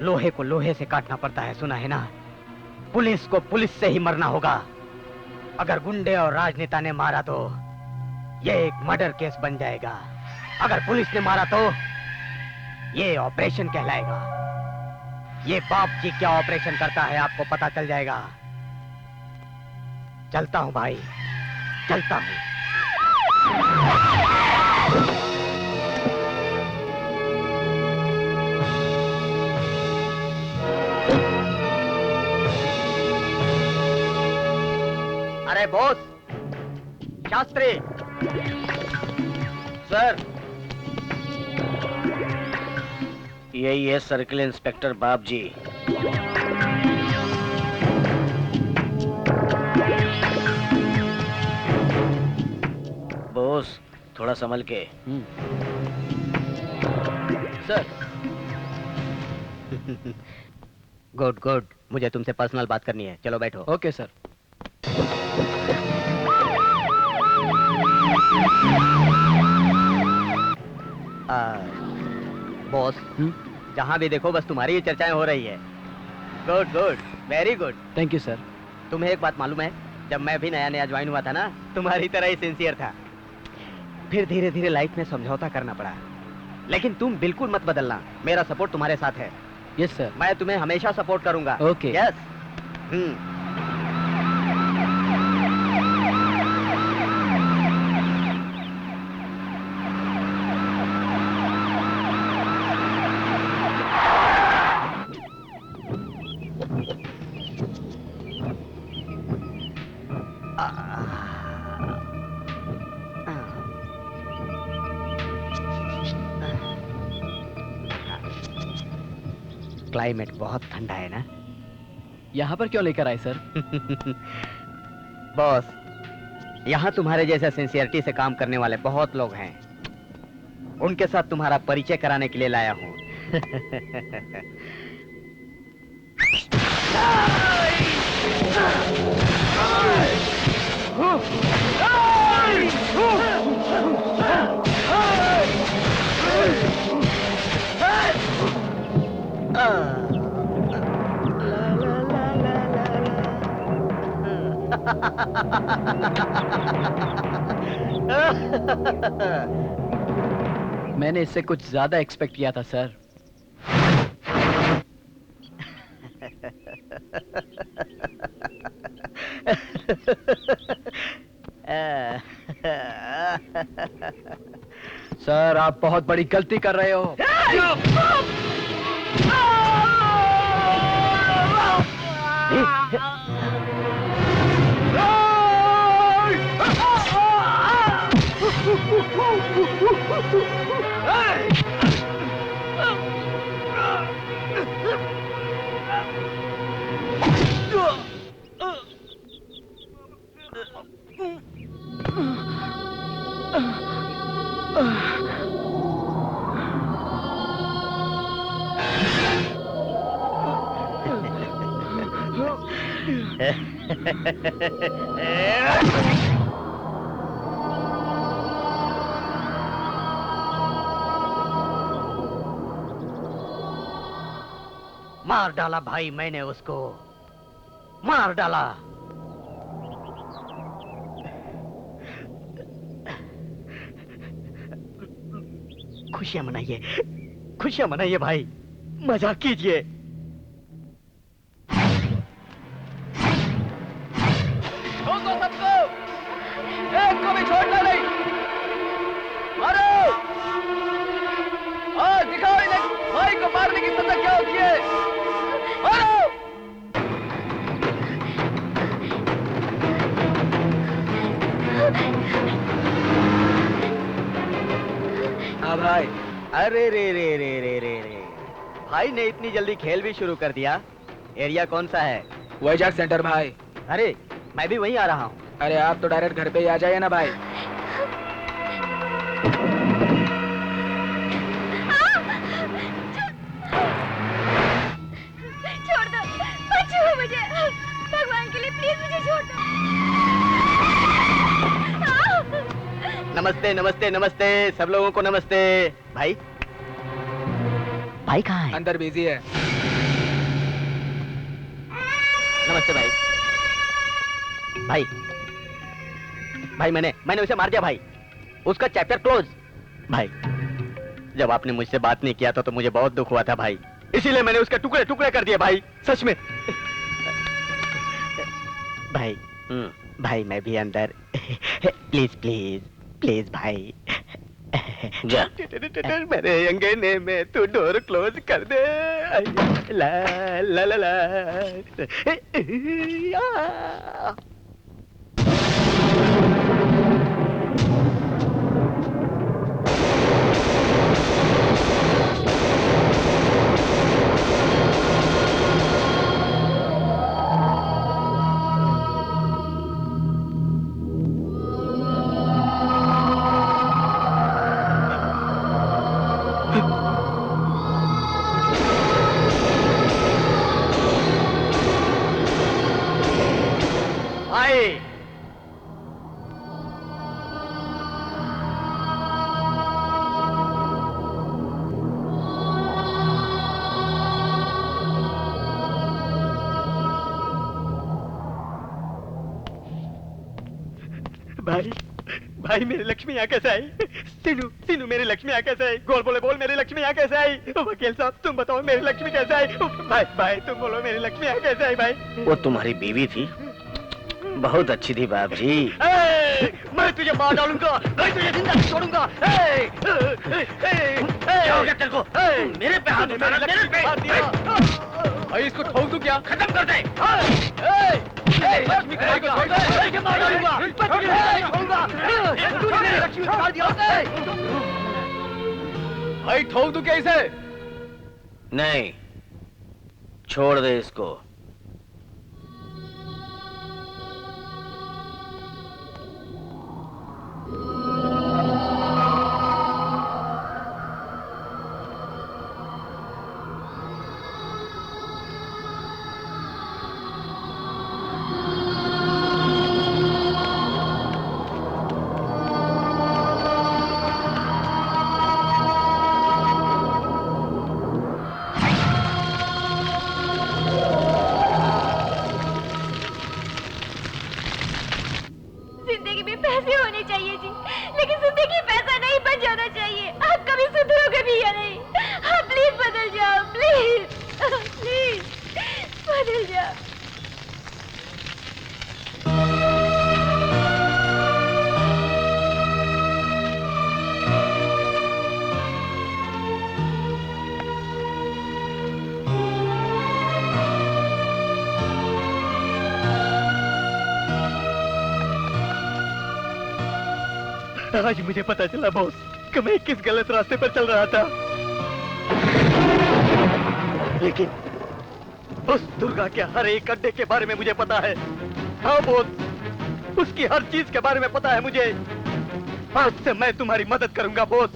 लोहे को लोहे से काटना पड़ता है, सुना है ना? पुलिस को पुलिस से ही मरना होगा। अगर गुंडे और राजनेता ने मारा तो ये एक मर्डर केस बन जाएगा, अगर पुलिस ने मारा तो ये ऑपरेशन कहलाएगा। ये बाप जी क्या ऑपरेशन करता है आपको पता चल जाएगा। चलता हूं भाई, चलता हूं। अरे बॉस, शास्त्री। सर यही है सर्किल इंस्पेक्टर बाप जी। बॉस थोड़ा संभल के। सर। गुड गुड, मुझे तुमसे पर्सनल बात करनी है, चलो बैठो। Okay sir. बॉस, जहाँ भी देखो बस तुम्हारी ही चर्चाएं हो रही है। Good good, very good. Thank you sir. तुम्हें एक बात मालूम है, जब मैं भी नया नया ज्वाइन हुआ था ना, तुम्हारी तरह ही सिंसियर था। फिर धीरे धीरे लाइफ में समझौता करना पड़ा, लेकिन तुम बिल्कुल मत बदलना। मेरा सपोर्ट तुम्हारे साथ है। Yes sir. मैं तुम्हें हमेशा सपोर्ट करूंगा। ओके। यस। क्लाइमेट बहुत ठंडा है ना? यहाँ पर क्यों लेकर आए सर? बॉस, यहाँ तुम्हारे जैसे सिंसियरिटी से काम करने वाले बहुत लोग हैं। उनके साथ तुम्हारा परिचय कराने के लिए लाया हूँ। मैंने इससे कुछ ज्यादा एक्सपेक्ट किया था सर। सर, आप बहुत बड़ी गलती कर रहे हो। मार डाला भाई, मैंने उसको मार डाला। खुशियां मनाइए, खुशियां मनाइए भाई, मजाक कीजिए। सबको, एक को भी छोड़ना नहीं। मारो, और दिखाओ इन्हें भाई को मारने की सजा क्या होती है। मारो। हाँ भाई। अरे रे रे रे रे रे रे, भाई ने इतनी जल्दी खेल भी शुरू कर दिया। एरिया कौन सा है? वैजाग सेंटर भाई। अरे मैं भी वहीं आ रहा हूँ। अरे आप तो डायरेक्ट घर पे ही आ जाइए ना भाई। छोड़ दो, मत छुओ मुझे, भगवान के लिए प्लीज मुझे छोड़ दो। नमस्ते नमस्ते नमस्ते, सब लोगों को नमस्ते। भाई, भाई कहाँ है? अंदर बिजी है। नमस्ते भाई। भाई, भाई मैंने उसे मार दिया भाई, उसका चैप्टर क्लोज। भाई, जब आपने मुझसे बात नहीं किया था तो मुझे बहुत दुख हुआ था भाई, इसीलिए मैंने उसके टुकड़े टुकड़े कर दिए भाई, सच में। भाई, भाई मैं भी अंदर। प्लीज प्लीज प्लीज भाई, मेरे अंगने में तू डोर क्लोज कर दे। ला ला ला ला। भाई, भाई मेरी लक्ष्मी यहाँ कैसे आई? सीनू, सीनू मेरी लक्ष्मी यहाँ कैसे आई? गोल बोले बोल, मेरी लक्ष्मी यहाँ कैसे आई? वकील साहब तुम बताओ मेरी लक्ष्मी कैसे आई? भाई भाई तुम बोलो मेरी लक्ष्मी यहाँ कैसे आई भाई? वो तुम्हारी बीवी थी, बहुत अच्छी थी बाप जी। मैं तुझे मार डालूंगा, मैं तुझे जिंदा नहीं छोड़ूंगा। क्या हो गया तेरे को? मेरे पे हाथ उठाना, मेरे पे। भाई इसको ठोक दूं क्या? खत्म कर दे। लक्ष्मी को भाई को छोड़ दे। मार डालूंगा, तूने मेरी लक्ष्मी को मार दिया। भाई ठोक दूं क्या इसे? नहीं, छोड़ दे इसको। जिंदगी में पैसे होने चाहिए जी, लेकिन जिंदगी पैसा नहीं बन जाना चाहिए। आप कभी सुधरोगे भी या नहीं? आप प्लीज बदल जाओ, प्लीज प्लीज बदल जाओ। आज मुझे पता चला बॉस कि मैं किस गलत रास्ते पर चल रहा था। लेकिन उस दुर्गा के हर एक अड्डे के बारे में मुझे पता है। हाँ बॉस, उसकी हर चीज के बारे में पता है मुझे। आज से मैं तुम्हारी मदद करूंगा बॉस।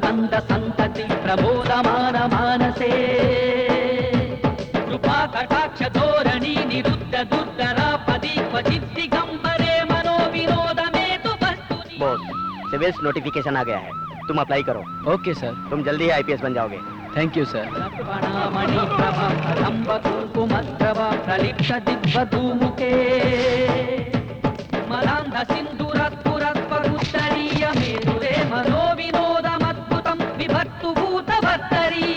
गंध संतति प्रबोधमान मानसे कृपा कटाक्ष धोरणी निरुद्ध दुर्धरा पदी क्वचित् दिगंबरे मनो विनोद में तु वस्तुनि। बॉस, सिविल्स नोटिफिकेशन आ गया है, तुम अप्लाई करो। Okay sir. तुम जल्दी ही आईपीएस बन जाओगे। Thank you sir. मणि प्रभा प्रलंब कुंकुमद्रवा प्रलिप्त दिग्वधूमुखे मलांध सिंधुरत्पुरत्परुत्तरीय मेरुरे मनो विनोदमद्भुतं विभक्तु भूतभर्तरी।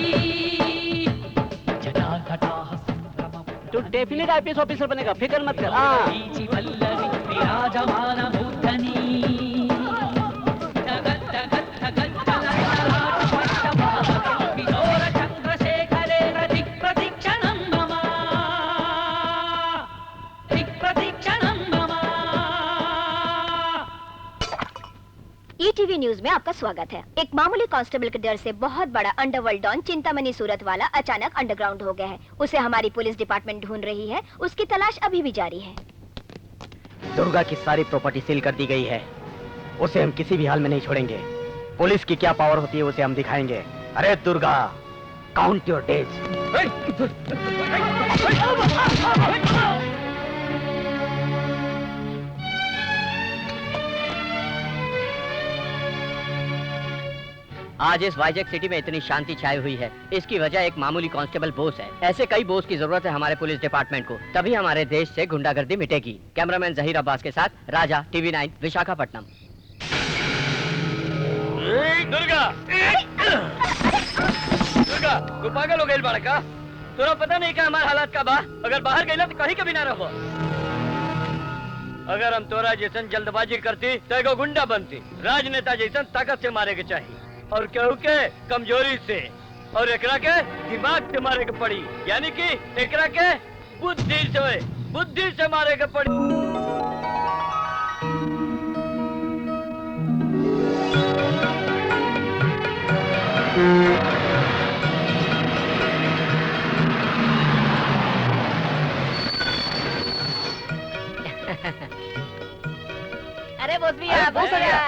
तू डेफिनेट आईपीएस ऑफिसर बनेगा, फिक्र मत कर। विराजमान मूर्धनि चंद्रशेखरे प्रतीक्षणं मम प्रतीक्षणं मम। ईटीवी न्यूज में आपका स्वागत है। एक मामूली कांस्टेबल के डर से बहुत बड़ा अंडरवर्ल्ड डॉन चिंतामणि सूरत वाला अचानक अंडरग्राउंड हो गया है। उसे हमारी पुलिस डिपार्टमेंट ढूंढ रही है। उसकी तलाश अभी भी जारी है। दुर्गा की सारी प्रॉपर्टी सील कर दी गई है। उसे हम किसी भी हाल में नहीं छोड़ेंगे। पुलिस की क्या पावर होती है उसे हम दिखाएंगे। अरे दुर्गा, काउंट योर डेज। आज इस वाइजैक सिटी में इतनी शांति छाई हुई है, इसकी वजह एक मामूली कांस्टेबल बोस है। ऐसे कई बोस की जरूरत है हमारे पुलिस डिपार्टमेंट को, तभी हमारे देश से गुंडागर्दी मिटेगी। कैमरामैन जहीर अब्बास के साथ राजा, टीवी9, विशाखापट्टनम। दुर्गा दुर्गा, तू पागल हो गई बालका? तुरा पता नहीं क्या हमारे हालात का बा? अगर बाहर गई ना तो कहीं कभी ना रहो। अगर हम तोरा जैसन जल्दबाजी करती तो एगो गुंडा बनती। राजनेता जैसन ताकत से मारे के चाहिए और केहू के कमजोरी से, और एकरा के दिमाग से मारे के पड़ी, यानी कि एकरा के बुद्धि से मारे के पड़ी। अरे बोस भी आ, बोस आ गया।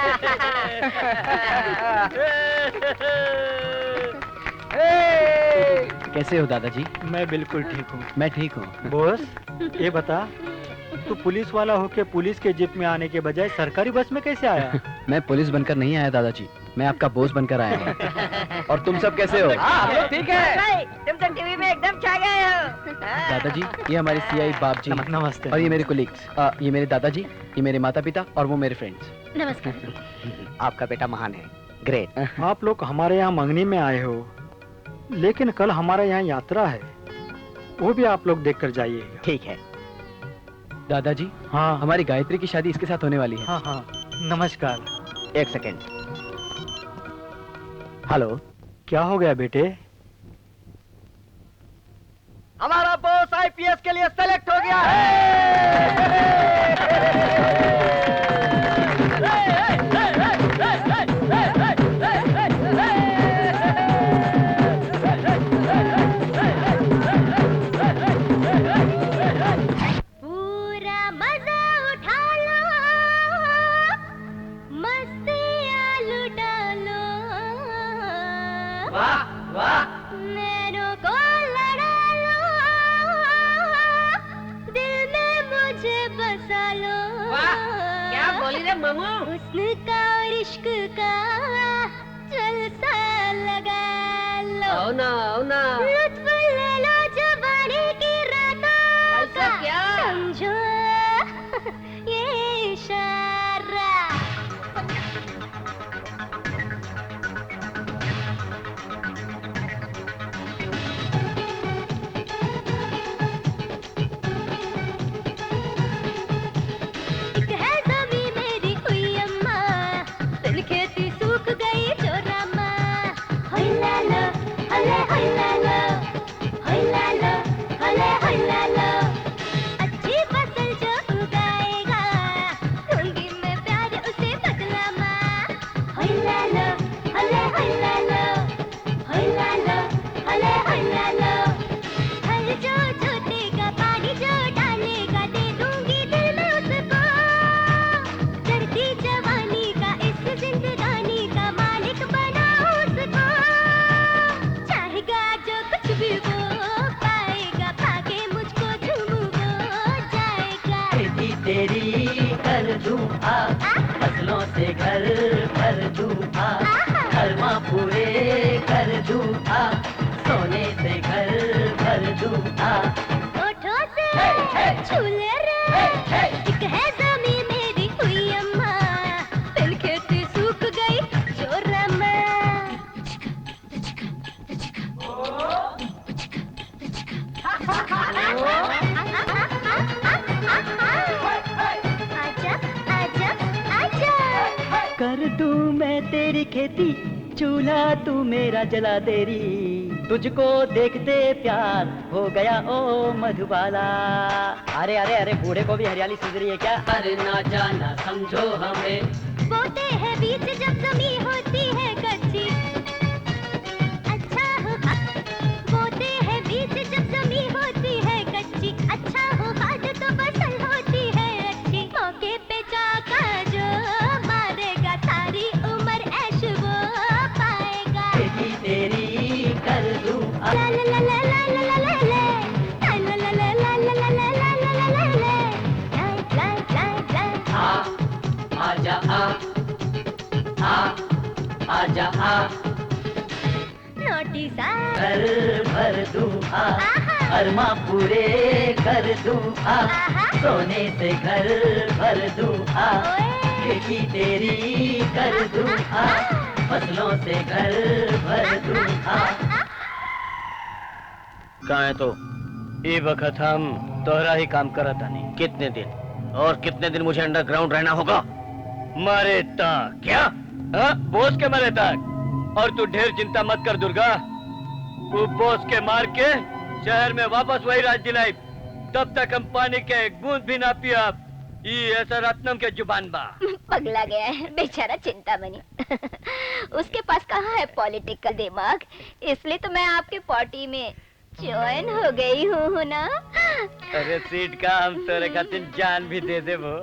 कैसे हो दादाजी? मैं बिल्कुल ठीक हूँ। मैं ठीक हूँ। बॉस, ये बता, तू पुलिस वाला होके पुलिस के जीप में आने के बजाय सरकारी बस में कैसे आया? मैं पुलिस बनकर नहीं आया दादाजी, मैं आपका बॉस बनकर आया हूँ। और तुम सब कैसे हो? हम लोग ठीक है। तुम सब टीवी में एकदम छा गए हो। दादाजी, ये हमारे सीआई बाप जी नमस्ते। और ये मेरे कोलीग्स, ये मेरे दादाजी, ये मेरे माता पिता और वो मेरे फ्रेंड्स। नमस्कार। आपका बेटा महान है, ग्रेट। आप लोग हमारे यहाँ मंगनी में आए हो, लेकिन कल हमारे यहाँ यात्रा है, वो भी आप लोग देख कर जाइएगा। ठीक है। दादाजी, हाँ हमारी गायत्री की शादी इसके साथ होने वाली है। हाँ हाँ, नमस्कार। एक सेकेंड। हेलो। क्या हो गया बेटे? हमारा बॉस आईपीएस के लिए सेलेक्ट हो गया है। पूरा मजा उठा लो, मस्तियाँ लुटा लो। वाह वाह। नैनों को लड़ा लो, दिल में मुझे बसा लो। क्या बोली रे मामू? हुस्न का और इश्क का जलसा लगा लो। आओ ना लुत्फ ले लो जवानी की रातों का। क्या? समझो ये इशारा। एक है ज़मीं मेरी हुई अम्मा, फिर खेती सूख गई जो रामा। होय ला लो, हले होय ला लो, होय ला लो, हले होय ला लो। अच्छी फसल जो उगाएगा, दूंगी मैं प्यार उसे बदला माँ। होय ला लो, हले होय ला लो, होय ला लो, हले होय ला लो। हल जो जोतेगा, पानी जो डालेगा, दे दूंगी दिल में उसको। चढ़ती जवानी का, इस जिंदगानी का मालिक बनाओ उसको। चाहेगा जो कुछ भी वो पाएगा, भागे मुझको झूम वो जाएगा। खेती तेरी कर दूं आ, फसलों से घर भर दूं आ, घर माँ पूरे कर दूं आ, सोने से घर भर दूं आ। होठों से छूले रे, एक है ज़मीं मेरी हुई अम्मा, फिर खेती सूख गई जो रमा। आजा आजा आजा। कर दूं मैं तेरी खेती, चूल्हा तू मेरा जला देरी, तुझको देखते प्यार हो गया ओ मधुबाला। अरे अरे अरे, बूढ़े को भी हरियाली सूझ रही है क्या? अरे ना जाना समझो हमें, बोते हैं बीच जब जमीन होती है कच्ची। अच्छा हो बोते हैं बीच जब जमीन होती है कच्ची। अच्छा हो खाद तो फसल होती है अच्छी। मौके पे चाका जो मारेगा, सारी उम्र ऐश वो पाएगा। खेती तेरी कर दूं आ। ला ला ला ला ला ला ला ला ला। ला ला ला ला ला ला ला ला ला ला ला ला। ला ला ला ला। आजा आजा आ, नोटी सा घर भर दूं आ, अरमा पूरे कर दूं आ, सोने से घर भर दूं आ, खेती तेरी कर दूं आ, फसलों से घर भर दूं आ। कहाँ है तो? ये वक्त हम तोहरा ही काम करत नहीं। कितने दिन और कितने दिन मुझे अंडरग्राउंड रहना होगा? मरे तक क्या? बॉस के मरे तक। और तू ढेर चिंता मत कर दुर्गा, तू बॉस के मार के शहर में वापस वही राज दिलाई, तब तक हम पानी के एक बूंद भी ना पिया। ये ऐसा रत्नम के जुबान बा। पगला गया है बेचारा चिंतामणि। उसके पास कहाँ है पॉलिटिकल दिमाग, इसलिए तो मैं आपके पार्टी में ज्वाइन हो गई हूँ ना। अरे सीट का हम तेरे खातिर जान भी दे दे वो।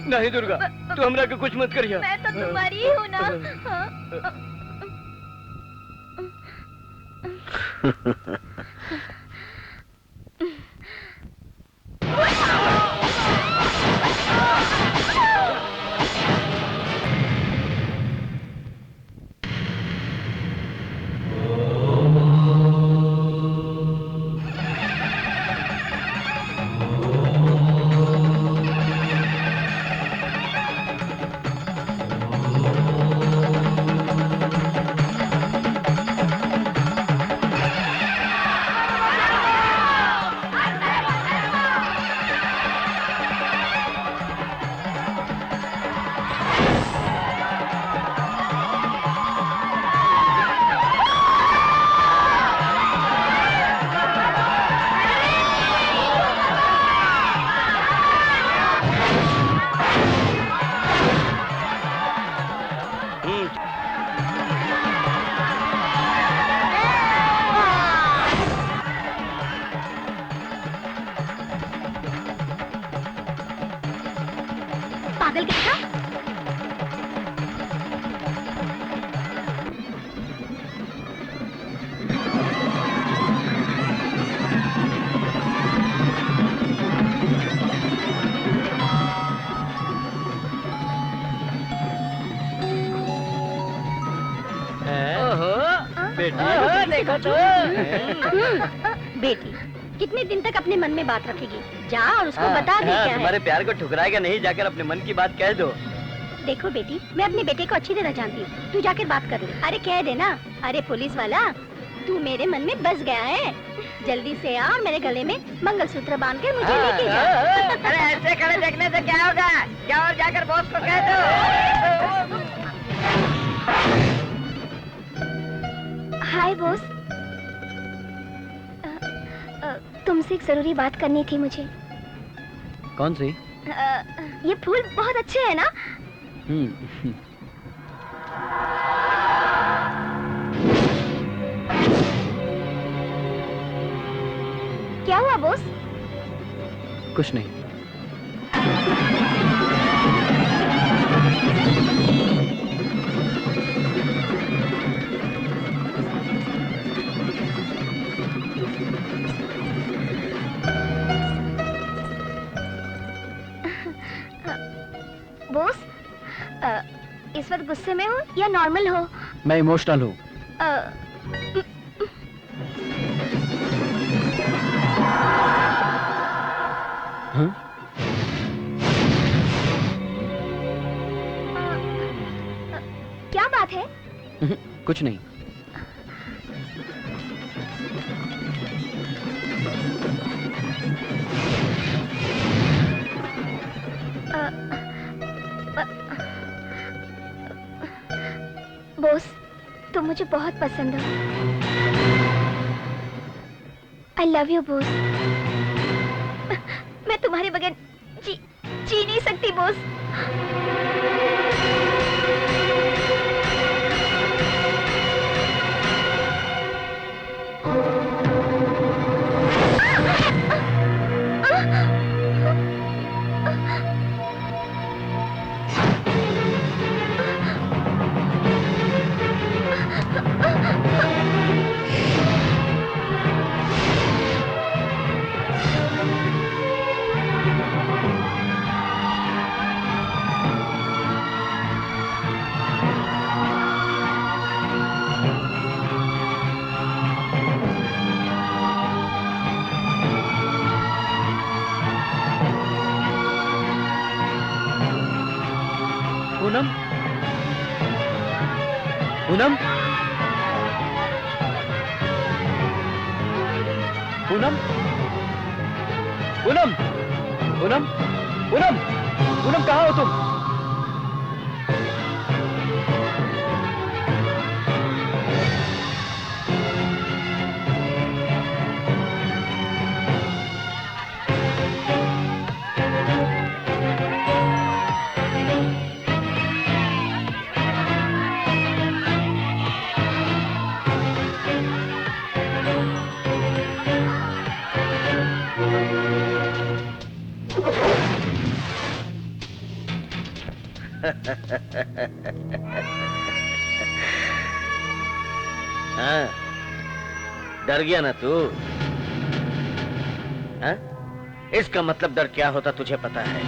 नहीं दुर्गा, तू हमरा के कुछ मत करिया। मैं तो तुम्हारी ही हूँ ना। देखो तो। बेटी कितने दिन तक अपने मन में बात रखेगी? जा और उसको बता दे क्या है। तुम्हारे प्यार को ठुकराएगा नहीं, जाकर अपने मन की बात कह दो। देखो बेटी, मैं अपने बेटे को अच्छी तरह जानती हूँ, तू जाकर बात कर ले। अरे कह दे ना, अरे पुलिस वाला तू मेरे मन में बस गया है, जल्दी से आ और मेरे गले में मंगलसूत्र बांध कर मुझे लेके जा। अरे ऐसे खड़े देखने से क्या होगा, क्या और जाकर बॉस को कह दो। हाय बॉस, तुमसे एक जरूरी बात करनी थी मुझे। कौन सी? ये फूल बहुत अच्छे हैं ना? क्या हुआ बॉस? कुछ नहीं। बॉस, इस वक्त गुस्से में हो या नॉर्मल हो? मैं इमोशनल हूँ। क्या बात है? कुछ नहीं। बॉस, तुम मुझे बहुत पसंद हो। I love you boss. मैं तुम्हारे बगैर जी नहीं सकती बॉस। पूनम, पूनम, पूनम, पूनम, पूनम, पूनम, पूनम कहाँ हो तुम? हाँ, डर गया ना तू? हाँ? इसका मतलब डर क्या होता तुझे पता है?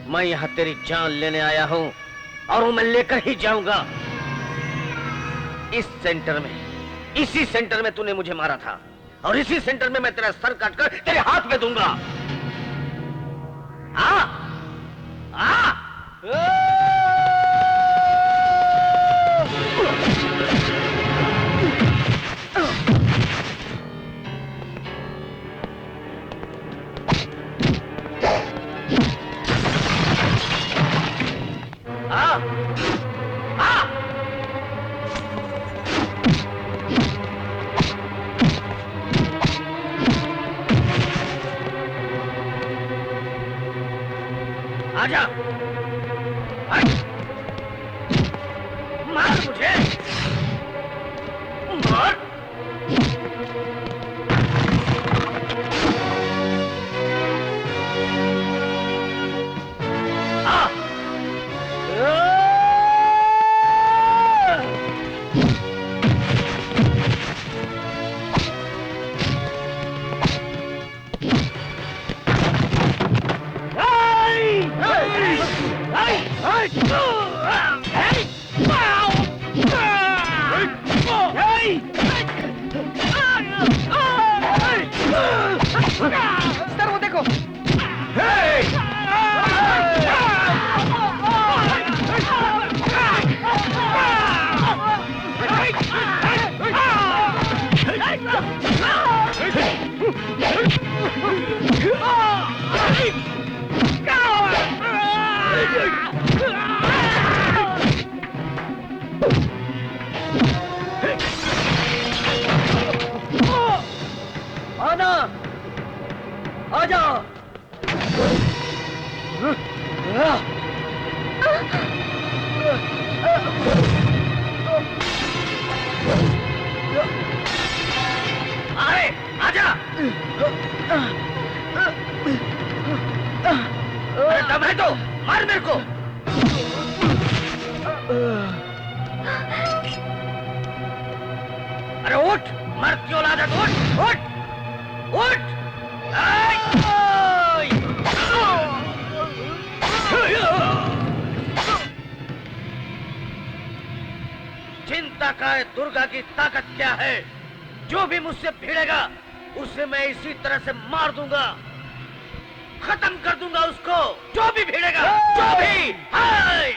मैं यहाँ तेरी जान लेने आया हूँ और वो मैं लेकर ही जाऊंगा। इस सेंटर में, इसी सेंटर में तूने मुझे मारा था और इसी सेंटर में मैं तेरा सर काटकर तेरे हाथ में दूंगा। आजा, मार मुझे, मार। सर वो देखो। आना, आजा। अरे आजा। अरे दम है तो मार मेरे को। अरे उठ, मर्द की औलाद है तो उठ, उठ, उठ। चिंता का है दुर्गा की ताकत क्या है? जो भी मुझसे भिड़ेगा उसे मैं इसी तरह से मार दूंगा, खत्म कर दूंगा उसको। जो भी भिड़ेगा, जो भी। हाय!